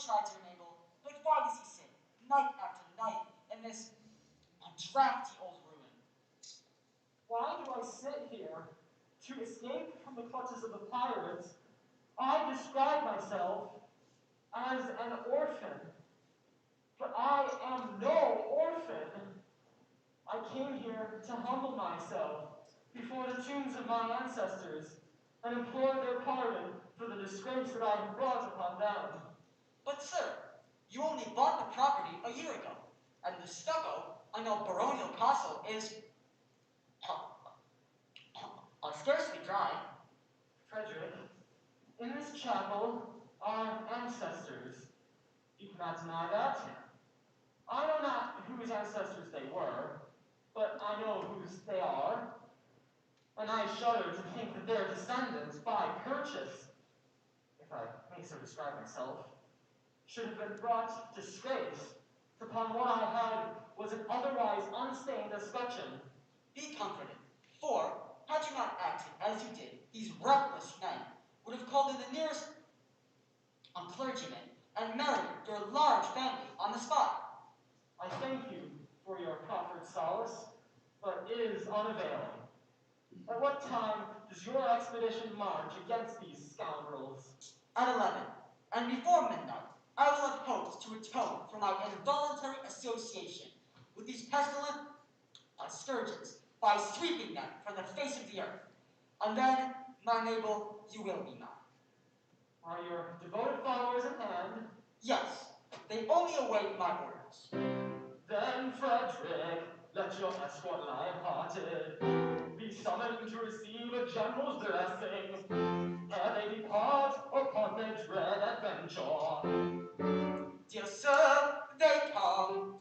tried to enable, but why does he sit, night after night, in this drafty old ruin? Why do I sit here? To escape from the clutches of the pirates, I describe myself as an orphan. But I am no orphan. I came here to humble myself before the tombs of my ancestors and implore their pardon for the disgrace that I have brought upon them. But sir, you only bought the property a year ago, and the stucco on your baronial castle is scarcely dry. Frederic, in this chapel are ancestors. You cannot deny that. I know not whose ancestors they were, but I know whose they are. And I shudder to think that their descendants, by purchase, if I may so describe myself, should have been brought to disgrace upon what I had was an otherwise unstained escutcheon. Be comforted, for, had you not acted as you did, these reckless men would have called in the nearest clergyman and married your large family on the spot. I thank you for your proffered solace, but it is unavailing. At what time does your expedition march against these scoundrels? At 11, and before midnight, I will have hoped to atone for my involuntary association with these pestilent scourges by sweeping them from the face of the earth. And then, my Mabel, you will be mine. Are your devoted followers at hand? Yes, they only await my orders. Then, Frederic, let your escort light-hearted be summoned to receive a general's blessing ere they depart upon their dread adventure. Dear sir, they come.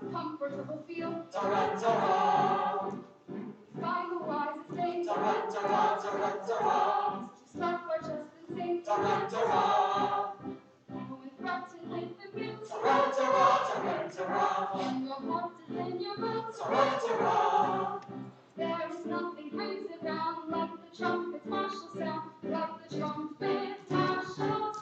Uncomfortable feel. Find the wisest thing. Stop for just and sing. When threatened with the mute. And your heart is in your boot. There is nothing brings it down like the trumpet's martial sound. Like the trumpet's martial sound.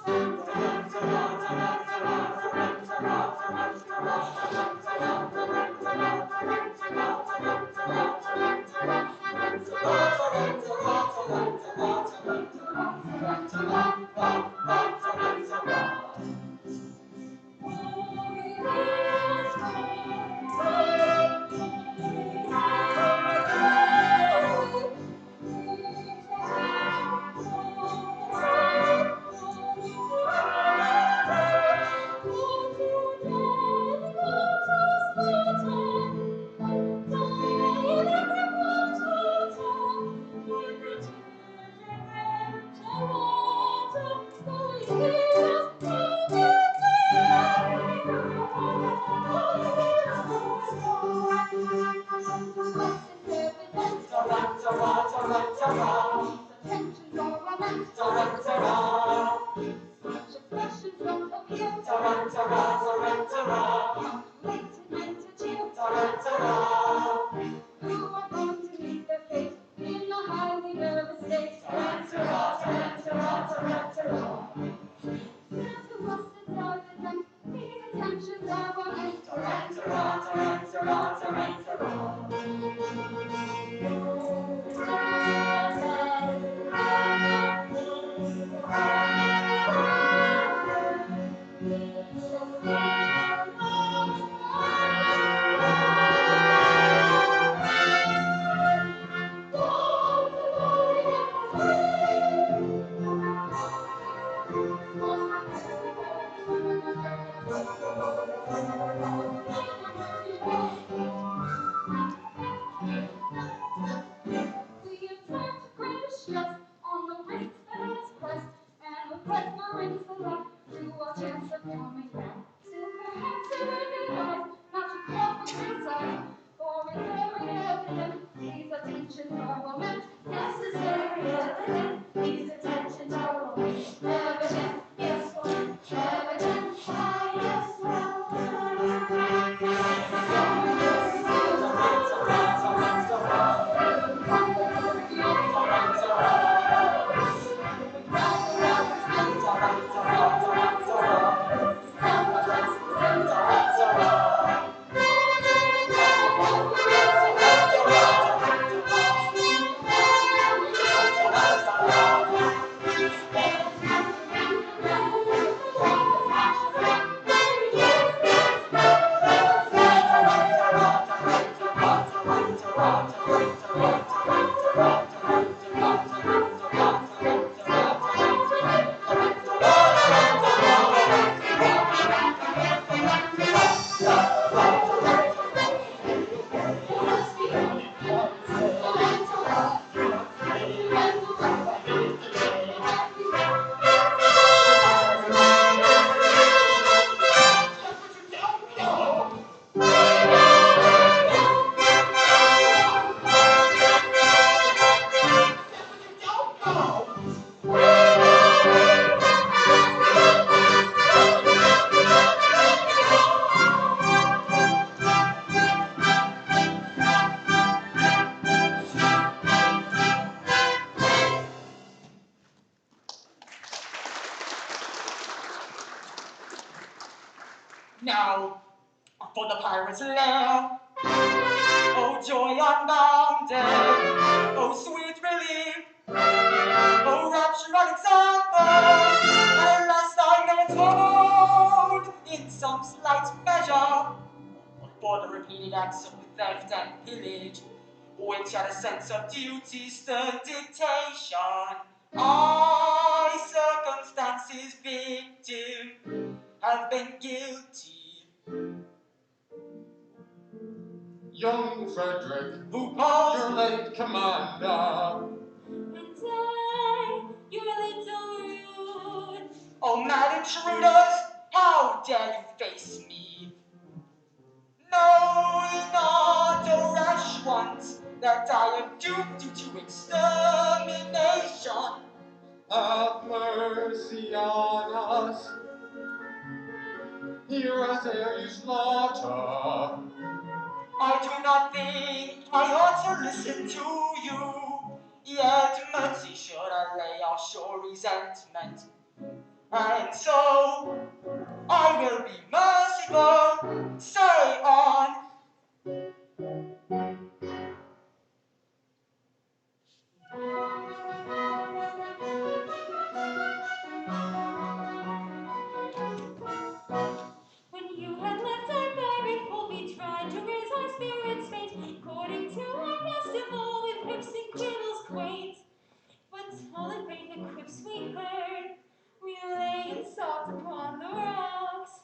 Now, for the pirate's lair. Oh, joy unbounded. Oh, sweet relief. Oh, rapture unexampled. At last I may atone in some slight measure for the repeated acts of theft and pillage, which at a sense of duty stern dictation, I, circumstances victim, have been guilty. Young Frederic, Who calls your late commander. And I, your little rude. Oh, mad intruders, how dare you face me? Knowing not, O rash ones, that I am doomed to extermination. Have mercy on us. Hear us ere you slaughter. I do not think I ought to listen to you, yet mercy should allay our sure resentment. And so, I will be merciful, say on. When you had left our merry fold, we tried to raise our spirits faint, according to our festival, with quips and quibbles quaint. But all in vain the quips we heard, we lay and sobbed upon the rocks,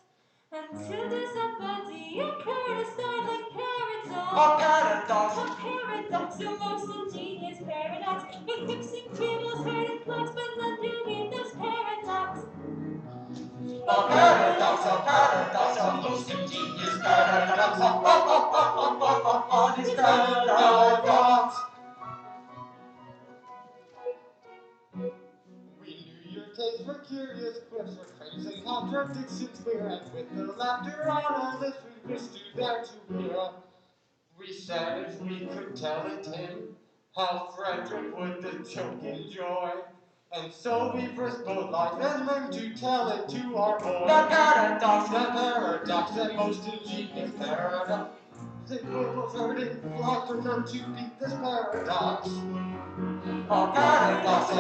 until there's somebody occurred, a startling paradox. A paradox. A paradox, a most ingenious paradox, with quips and quibbles heard and plots, but none to meet this paradox. A paradox, a most ingenious paradox. This paradox. We knew your taste for curious quips, for claims and contradictions we're, and with the laughter on our lips we wished you there to hear. We said if we could tell it him, how Frederic would the joke enjoy. And so we risked both life and limb to tell it to our boy. The paradox. The most ingenious paradox. The quibbles heard in flock for none to beat this paradox. A paradox, a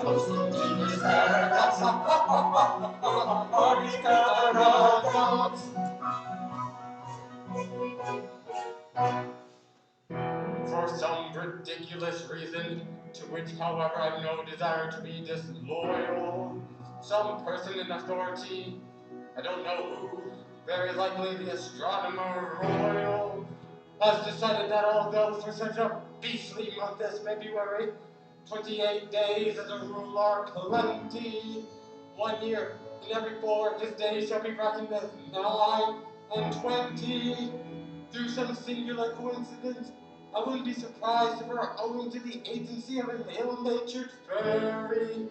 most ingenious paradox. This paradox. For some ridiculous reason, to which, however, I've no desire to be disloyal, some person in authority, I don't know who, very likely the astronomer royal, has decided that although for such a beastly month as February, 28 days as a rule are plenty, 1 year in every 4 of his days shall be reckoned as 9 and 20. Through some singular coincidence, I wouldn't be surprised if we're owing to the agency of an ill-natured fairy.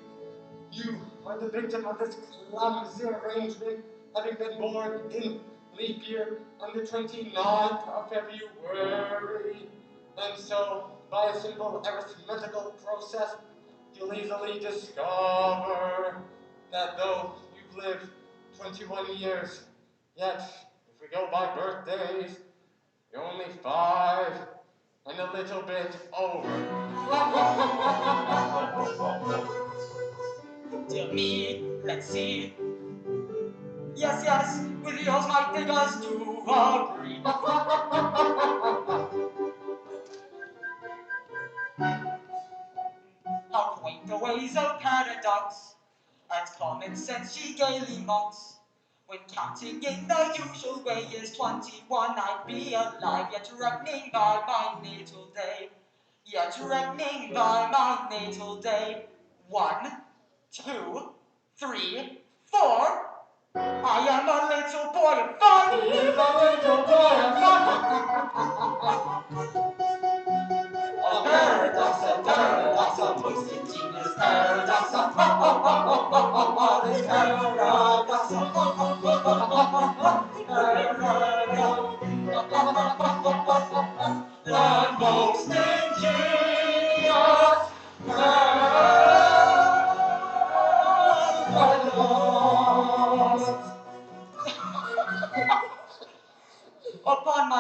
You are the victim of this clumsy arrangement, having been born in leap year on the 29th of February. And so, by a simple arithmetical process, you'll easily discover that though you've lived 21 years, yet, if we go by birthdays, you're only 5 and a little bit over. Dear me, let's see. Yes, with yours my figures do agree. How quaint the ways of paradox, and common sense she gaily mocks. When counting in the usual way is 21, I'd be alive, yet reckoning by my natal day. Yet reckoning by my natal day. 1, 2, 3, 4. I am a little boy of 5. He's a little boy of 5. A paradox, a most ingenious paradox. This paradox. The most ingenious paradox.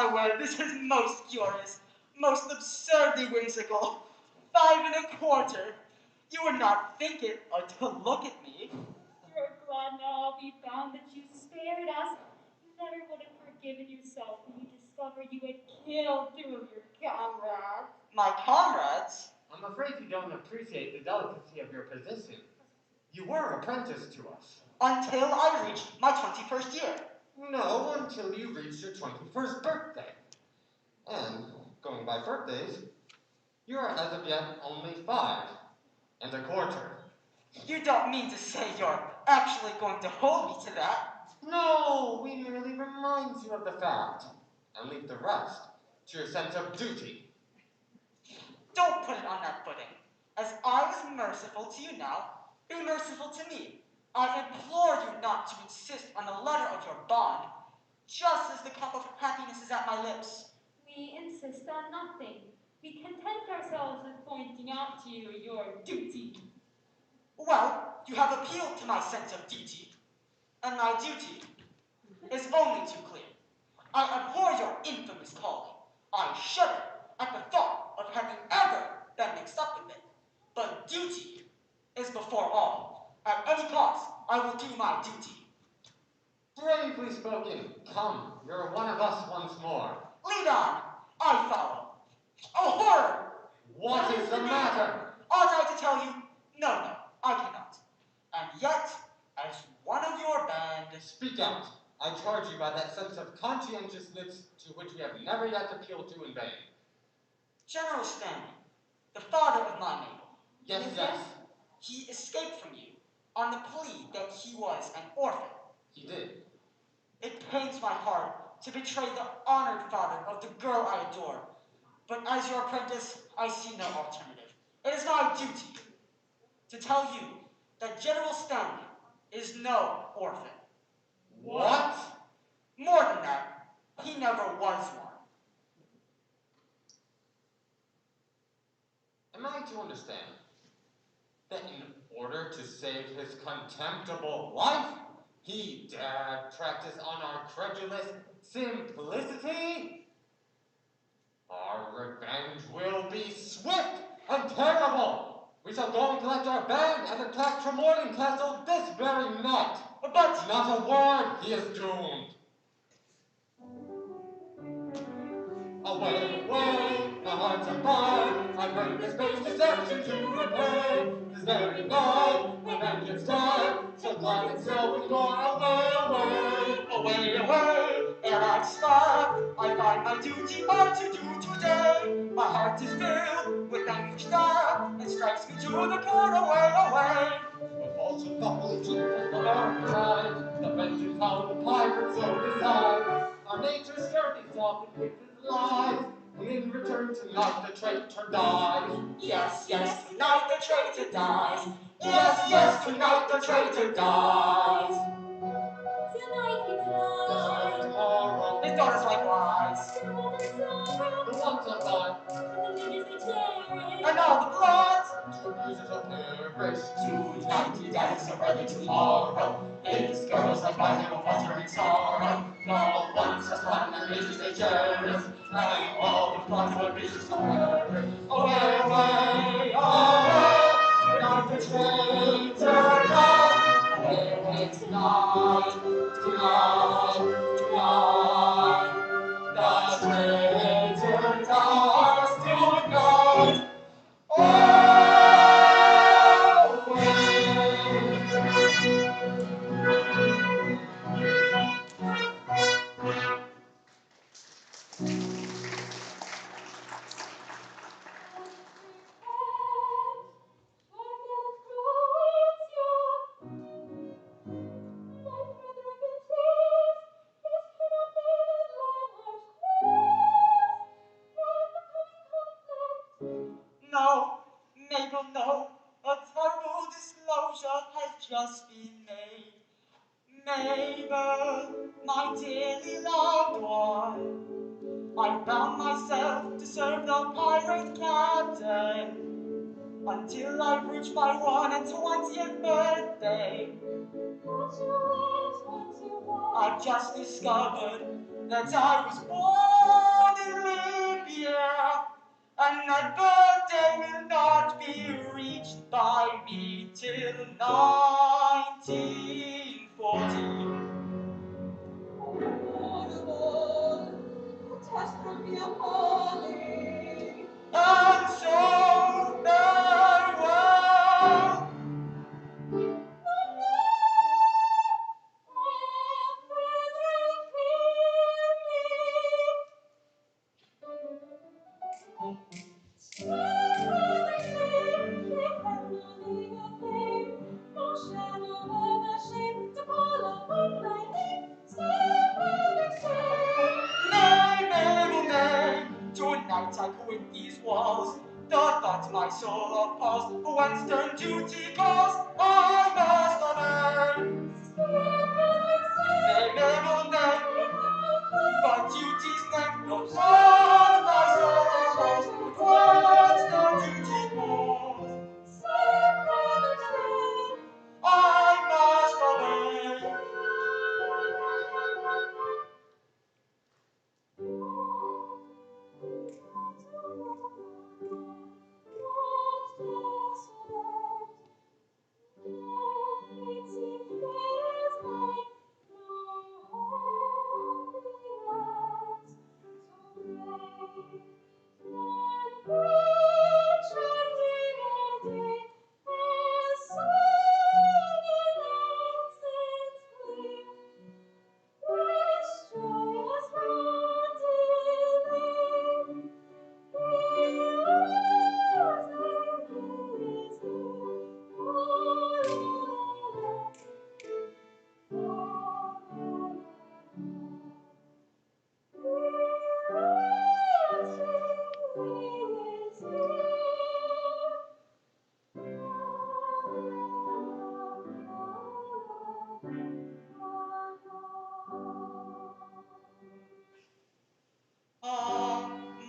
my word, this is most curious, most absurdly whimsical. 5.25. You would not think it to look at me. You're glad now I'll be found that you spared us. You never would have forgiven yourself when you discovered you had killed 2 of your comrades. My comrades? I'm afraid you don't appreciate the delicacy of your position. You were apprenticed to us. Until I reached my 21st year. No, until you reached your 21st birthday. And, going by birthdays, you are as of yet only 5.25. You don't mean to say you're actually going to hold me to that? No, we merely remind you of the fact, and leave the rest to your sense of duty. Don't put it on that footing. As I was merciful to you now, be merciful to me. I implore you not to insist on the letter of your bond, just as the cup of happiness is at my lips. We insist on nothing. We content ourselves with pointing out to you your duty. Well, you have appealed to my sense of duty, and my duty is only too clear. I abhor your infamous calling. I shudder at the thought of having ever been mixed up with it. But duty is before all. At any cost, I will do my duty. Bravely spoken. Come, you're one of us once more. Lead on. I follow. Oh, horror! What is the matter? Ought I to tell you? No, I cannot. And yet, as one of your band... Speak out. I charge you by that sense of conscientiousness to which we have never yet appealed to in vain. General Stanley, the father of my Mabel. Yes. He escaped from you on the plea that he was an orphan. He did. It pains my heart to betray the honored father of the girl I adore. But as your apprentice, I see no alternative. It is my duty to tell you that General Stanley is no orphan. What? More than that, he never was one. Am I to understand that in order to save his contemptible life, he dared practice on our credulous simplicity? Our revenge will be swift and terrible. We shall go and collect our band and attack Tremorton Castle this very night. But not a word, he is doomed. Away, my heart's on fire. I bring this base deception to repay. This very night, when vengeance time, shall blind itself and go away, ere I stop, I find my duty more to do today. My heart is filled with anguish now, and strikes me to the core, away. The false and buckle to our pride, the vengeance how the pirates so decide. Our nature scarcely softened with his lies, and in return tonight the traitor dies. Yes, tonight the traitor dies. Yes, tonight the traitor dies. Tonight he dies. Tomorrow, His daughters likewise. the ones on fire, The leaders they cherish. And all the blood. to abuse it of perish. Tonight he dies, so early tomorrow. His girls like by him will falter in sorrow. No one has fun and riches they cherish. And all the blood will be just away. Away, tonight the traitor dies. Away, tonight. The traitor dies tonight. No, Mabel, no. A terrible disclosure has just been made. Mabel, my dearly loved one, I bound myself to serve the pirate captain until I reached my 21st birthday. I've just discovered that I was born Libya, and that birthday will not be reached by me till 1940. Horrible catastrophe appalling. And so farewell. Tonight I quit these walls, the thought my soul appalls. When stern duty calls, I must obey. Nay, but duty's name, no thought my soul appalls. When stern duty calls, I must obey.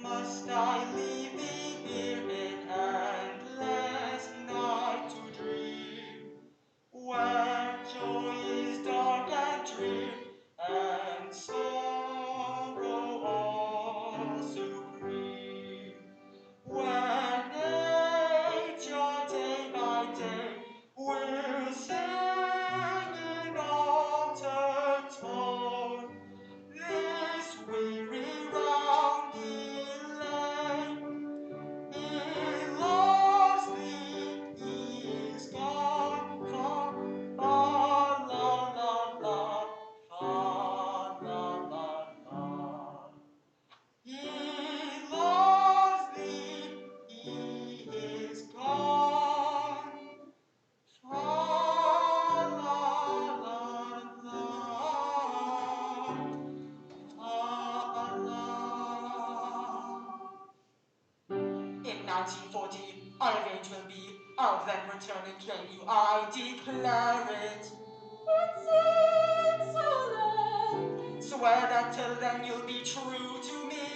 Must I leave thee here in endless night to dream, where joy is dark and drear, and sorrow all supreme, where nature day by day will sing in altered tone, this weary rounding lane, he loves thee, he is gone far, far, la, la, la, far, la, la, la. He loves thee, he is gone far, la, la, la. In 1940, our age will be, I'll then return and claim you, I declare it. It's insolent. Swear that till then you'll be true to me.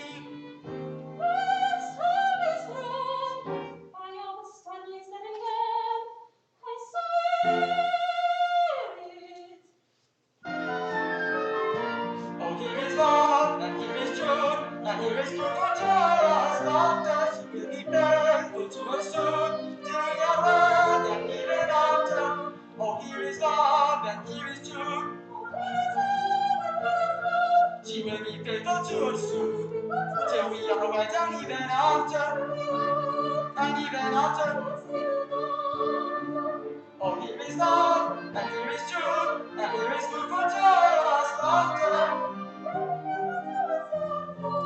This time is wrong. I understand you said again. I say it. Oh, here is love, and here is truth, and here is proof for joyous laughter. She will be faithful to us soon, till we are wed and even after. Oh, here is love, and here is truth. She will be faithful to us soon, till we are wed and even after. And even after. Oh, here is love, and here is truth, and here is proof for joyous laughter.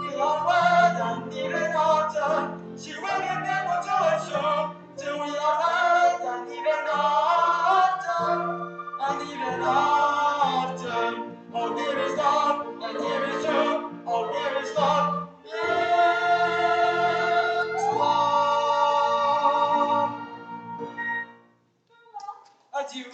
We are wed and even after. She will be faithful to us soon, till we are wed and even after. And even after. Oh, here is love, and here is truth. Oh, here is love. It's love. Adieu.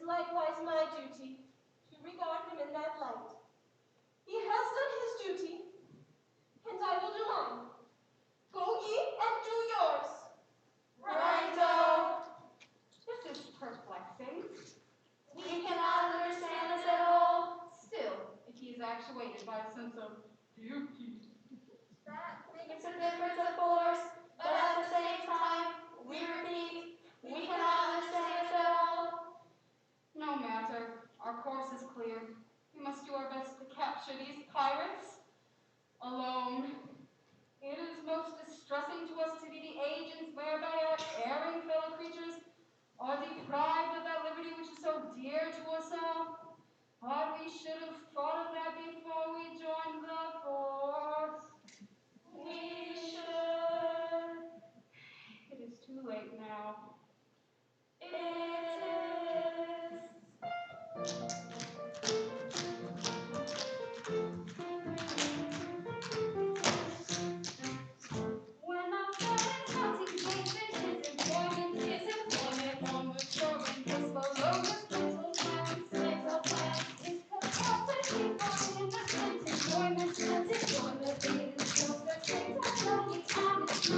likewise my duty to regard him in that light. He has done his duty, and I will do mine. Go ye and do yours. Righto. This is perplexing. We cannot understand this at all. Still, if he is actuated by a sense of duty, that makes a difference, of course, but at the same time, we repeat, we cannot understand this at all. No matter. Our course is clear. We must do our best to capture these pirates alone. It is most distressing to us to be the agents whereby our erring fellow creatures are deprived of that liberty which is so dear to us all. But we should have thought of that before we joined the force. We should. It is too late now. It is. When a felon's contemplation, his employment on the German is below the mental plan, is capacity for innocent enjoyment, and enjoyment is just a thing to know it's honest,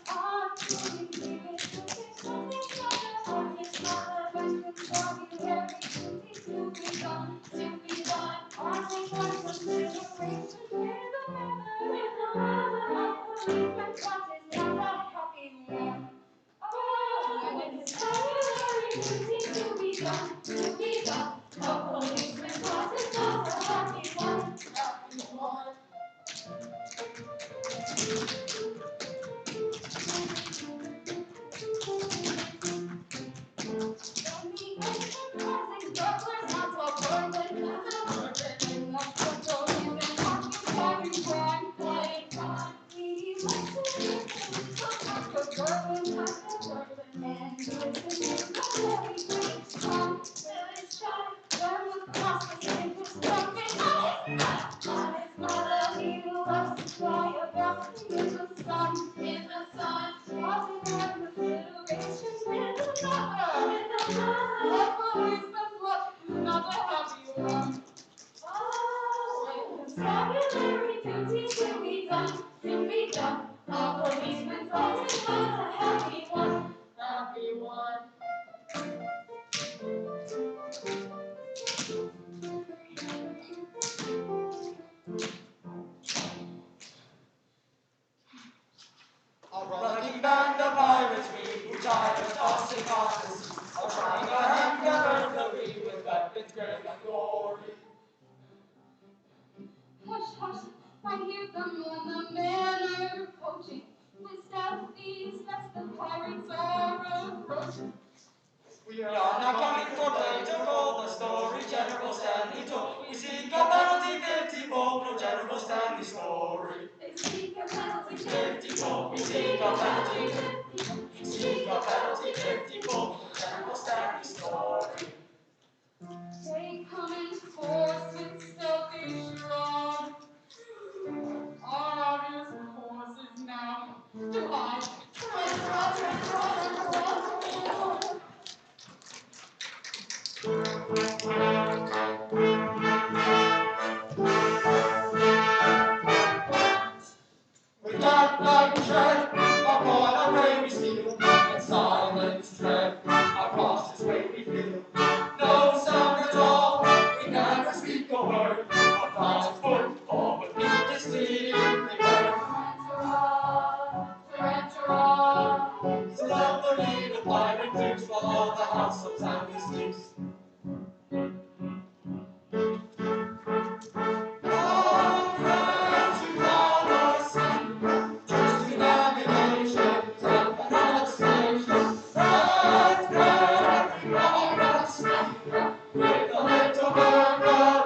on doing it, something on his mother, but for you every duty to be done, only one consideration with the weather, policeman caught is not a happy one. Oh, when it's necessary duty to be done, a policeman caught is not a happy one. When the ancient crossing burglars out of burden, in the football and occupying crime. We like to hear the after burden, and listen to the very great song. Till it's time, burn with cross the same perspective. On his mother, he loves to fly above in the sun, causing her consideration with another. A policeman's luck is not a happy one. Oh, when constabulary duty to be done, a policeman's life is not a happy one. A rollicking band of pirates we, who dive and toss and toss, are trying our hand at burglary with weapons great and gory. Hush, hush, I hear them on the manor approaching. With stealthy steps the pirates are approaching. We are not coming for play to call the story General Stanley told. We seek a penalty 50 gold, no General Stanley story. They seek a penalty 50 gold, we seek a penalty 50. Seek a penalty 50 gold, no General Stanley story. They come in force with stealthy shroud. Our obvious course is now to hide. With cat-like tread, upon a way we steal, and silence tread, across this way we feel. No sound at all, we never speak a word, a fast foot forward beat is distinctly heard. So let the little pirate creeps while all the hustle sound is loose. Oh, friends, you call us in, just to navigation, take another station. Friends, we are at sea, with a little burglar.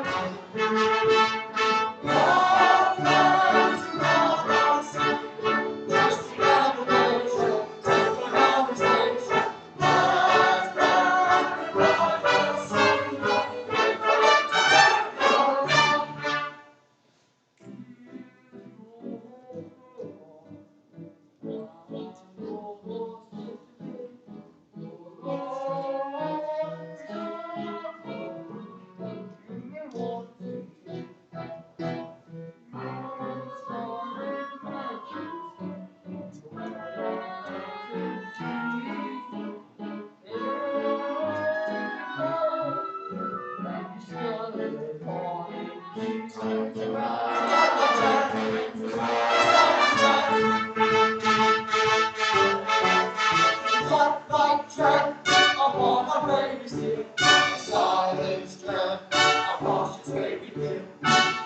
Oh, friends, you call us in, just to navigation, take another station. Friends, we are at sea. we still. Silence dread, our cautious way we feel.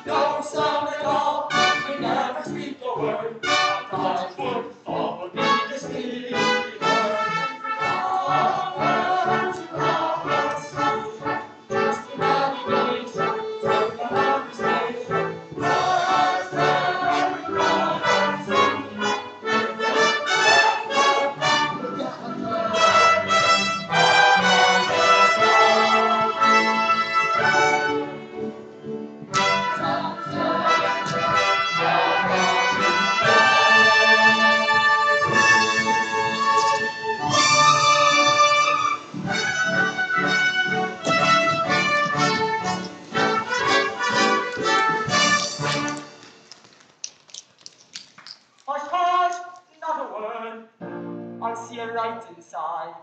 No sound at all, we never speak a word. Our cries would fall would be distinctly heard. Our words to our hearts, just to navigate through the hungry space. Words that we cannot see. Hush, hush, not a word. I see a light inside.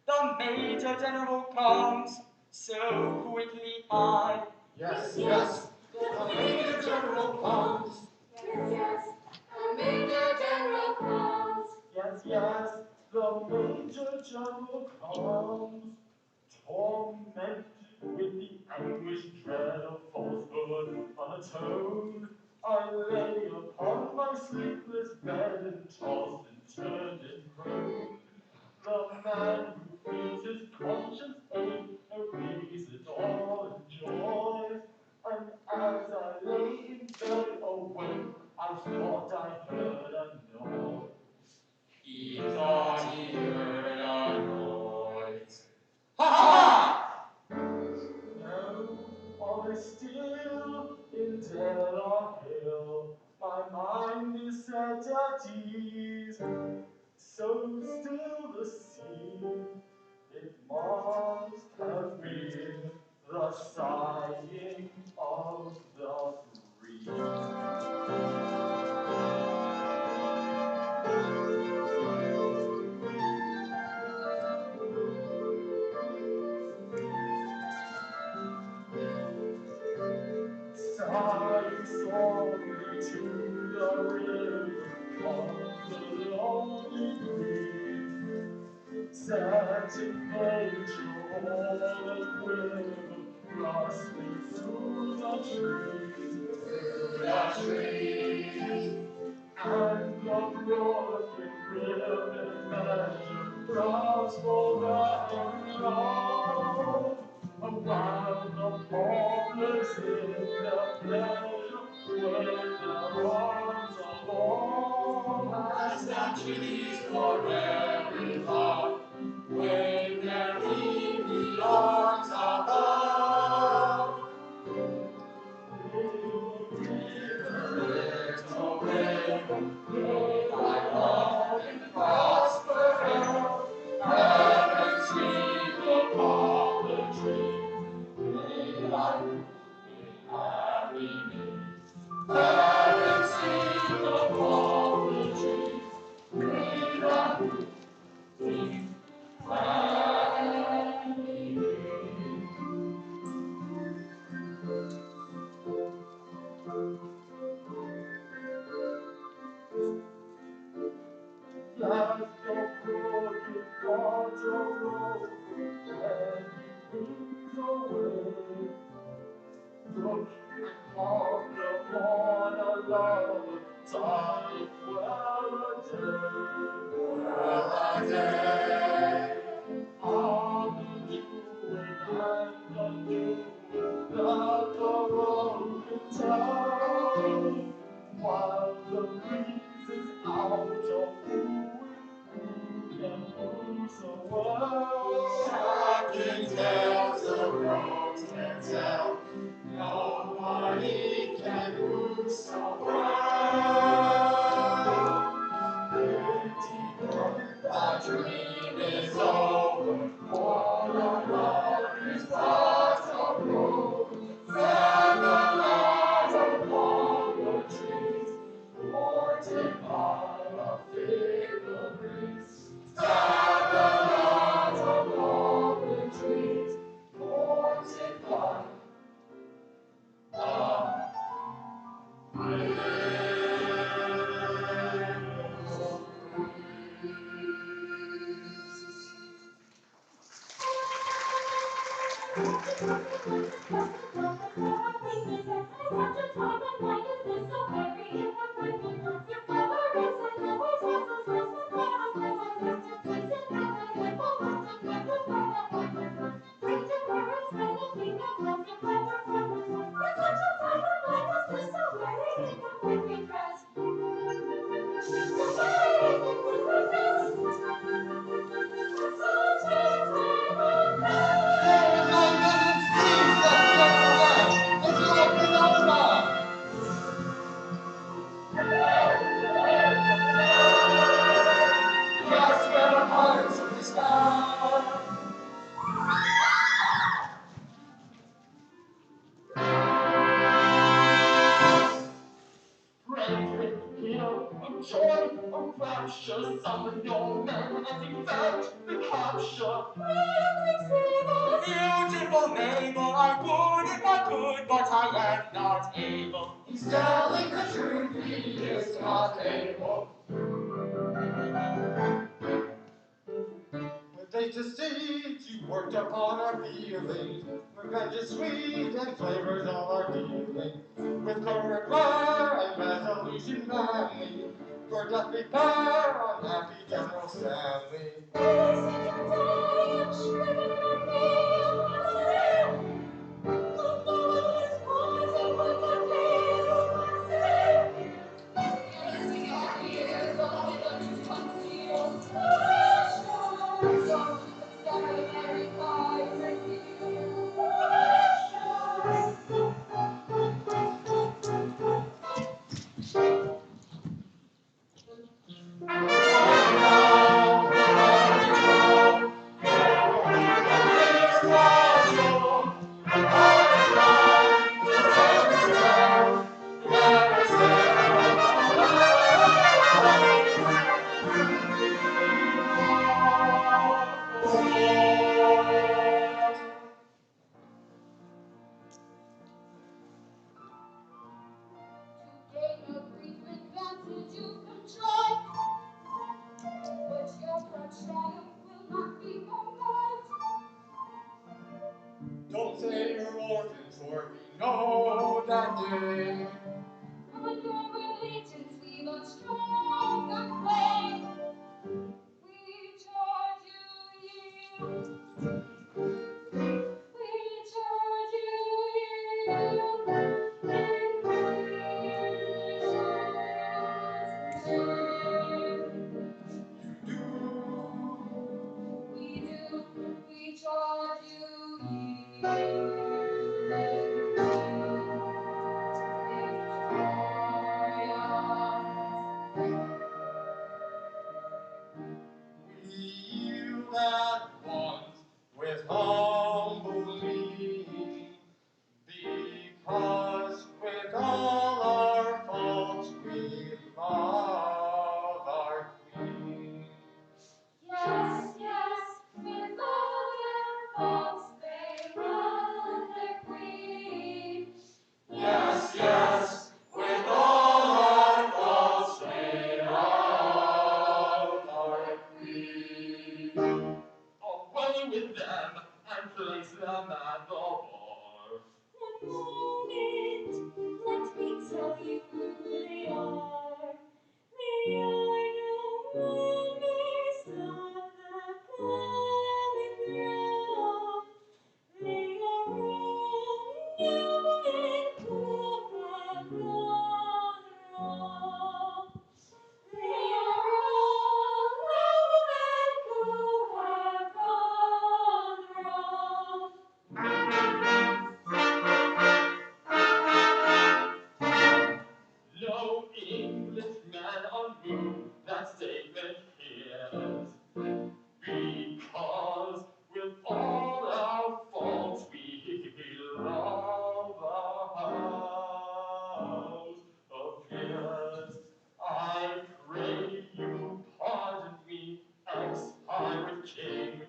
The Major General comes so quickly high. Yes, yes, the Major General comes. Yes, yes, the Major General comes. Yes, yes, the Major General comes, tormented with the anguish dread of falsehood unatoned. I lay upon my sleepless bed and tossed and turned and groaned. The man who feels his conscience ache arrays it all in joy. And as I lay in bed awake, I thought I heard a noise. He thought he heard a noise. Ha ha! No, all is still in Terror Hill. My mind is set at ease. So still the sea, it must have been the sighing of the free. Sighing softly to the rhythm of the lonely breeze, setting nature all a-quiver, rustling through the trees, and the broken ribbon measure drops for the love. While the poplars in their pleasure wave their arms along, As the trees for every love wave their leafy arms above. Little river, may thy love and prosper health. Heaven sweep the poplar tree, may thy root be happy me. Heaven sweep the poplar tree, may thy root be happy me. Let the crooked water roll when he moves away. Look and ponder upon a love died well a day. Well a day. On the doing and undoing that the road can tell, while the breeze is out of wooing, who can woo so well? Shocking tales the roads can tell. Nobody can woo so well. The dream is over, for the love is but a road. Stand the lads upon the trees, thwarted by a fickle breeze. Stand the lads upon the trees, thwarted by a breeze. Frederic, here, of joy, of rapture, summoned your men as he felt the capture. Beautiful Mabel, I would if I could, but I am not able. He's telling the truth, he is not able. With they deceit, you worked upon our feelings. Revenge is sweet and flavors all our dealings. With courage rare and resolution manly, for doth prepare unhappy General Stanley. Don't say you're orphans, for we know that day. On your religions we look strong and plain. We charge you yield. We charge you yield. In we do. We charge you We yield at once with humble mien, because with all our faults we love our Queen. Yes, yes, with all their faults they love their queen. Yes, yes, with all our faults we love our Queen. Away with them and place them at the bar. One moment, let me tell you who they are. They are no members of the common throng. They are all new and who have gone wrong. They are all new and who have gone wrong. No Englishman unmoved that statement hears, because with all our faults we love the house of peers. I pray you pardon me, ex-pirate king.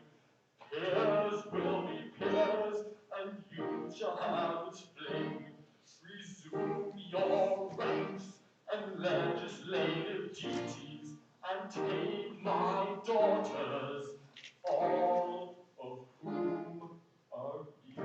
Peers will be peers, and you shall have its fling. Resume your ranks and legislative duties, and take my daughters, all of whom are beauties.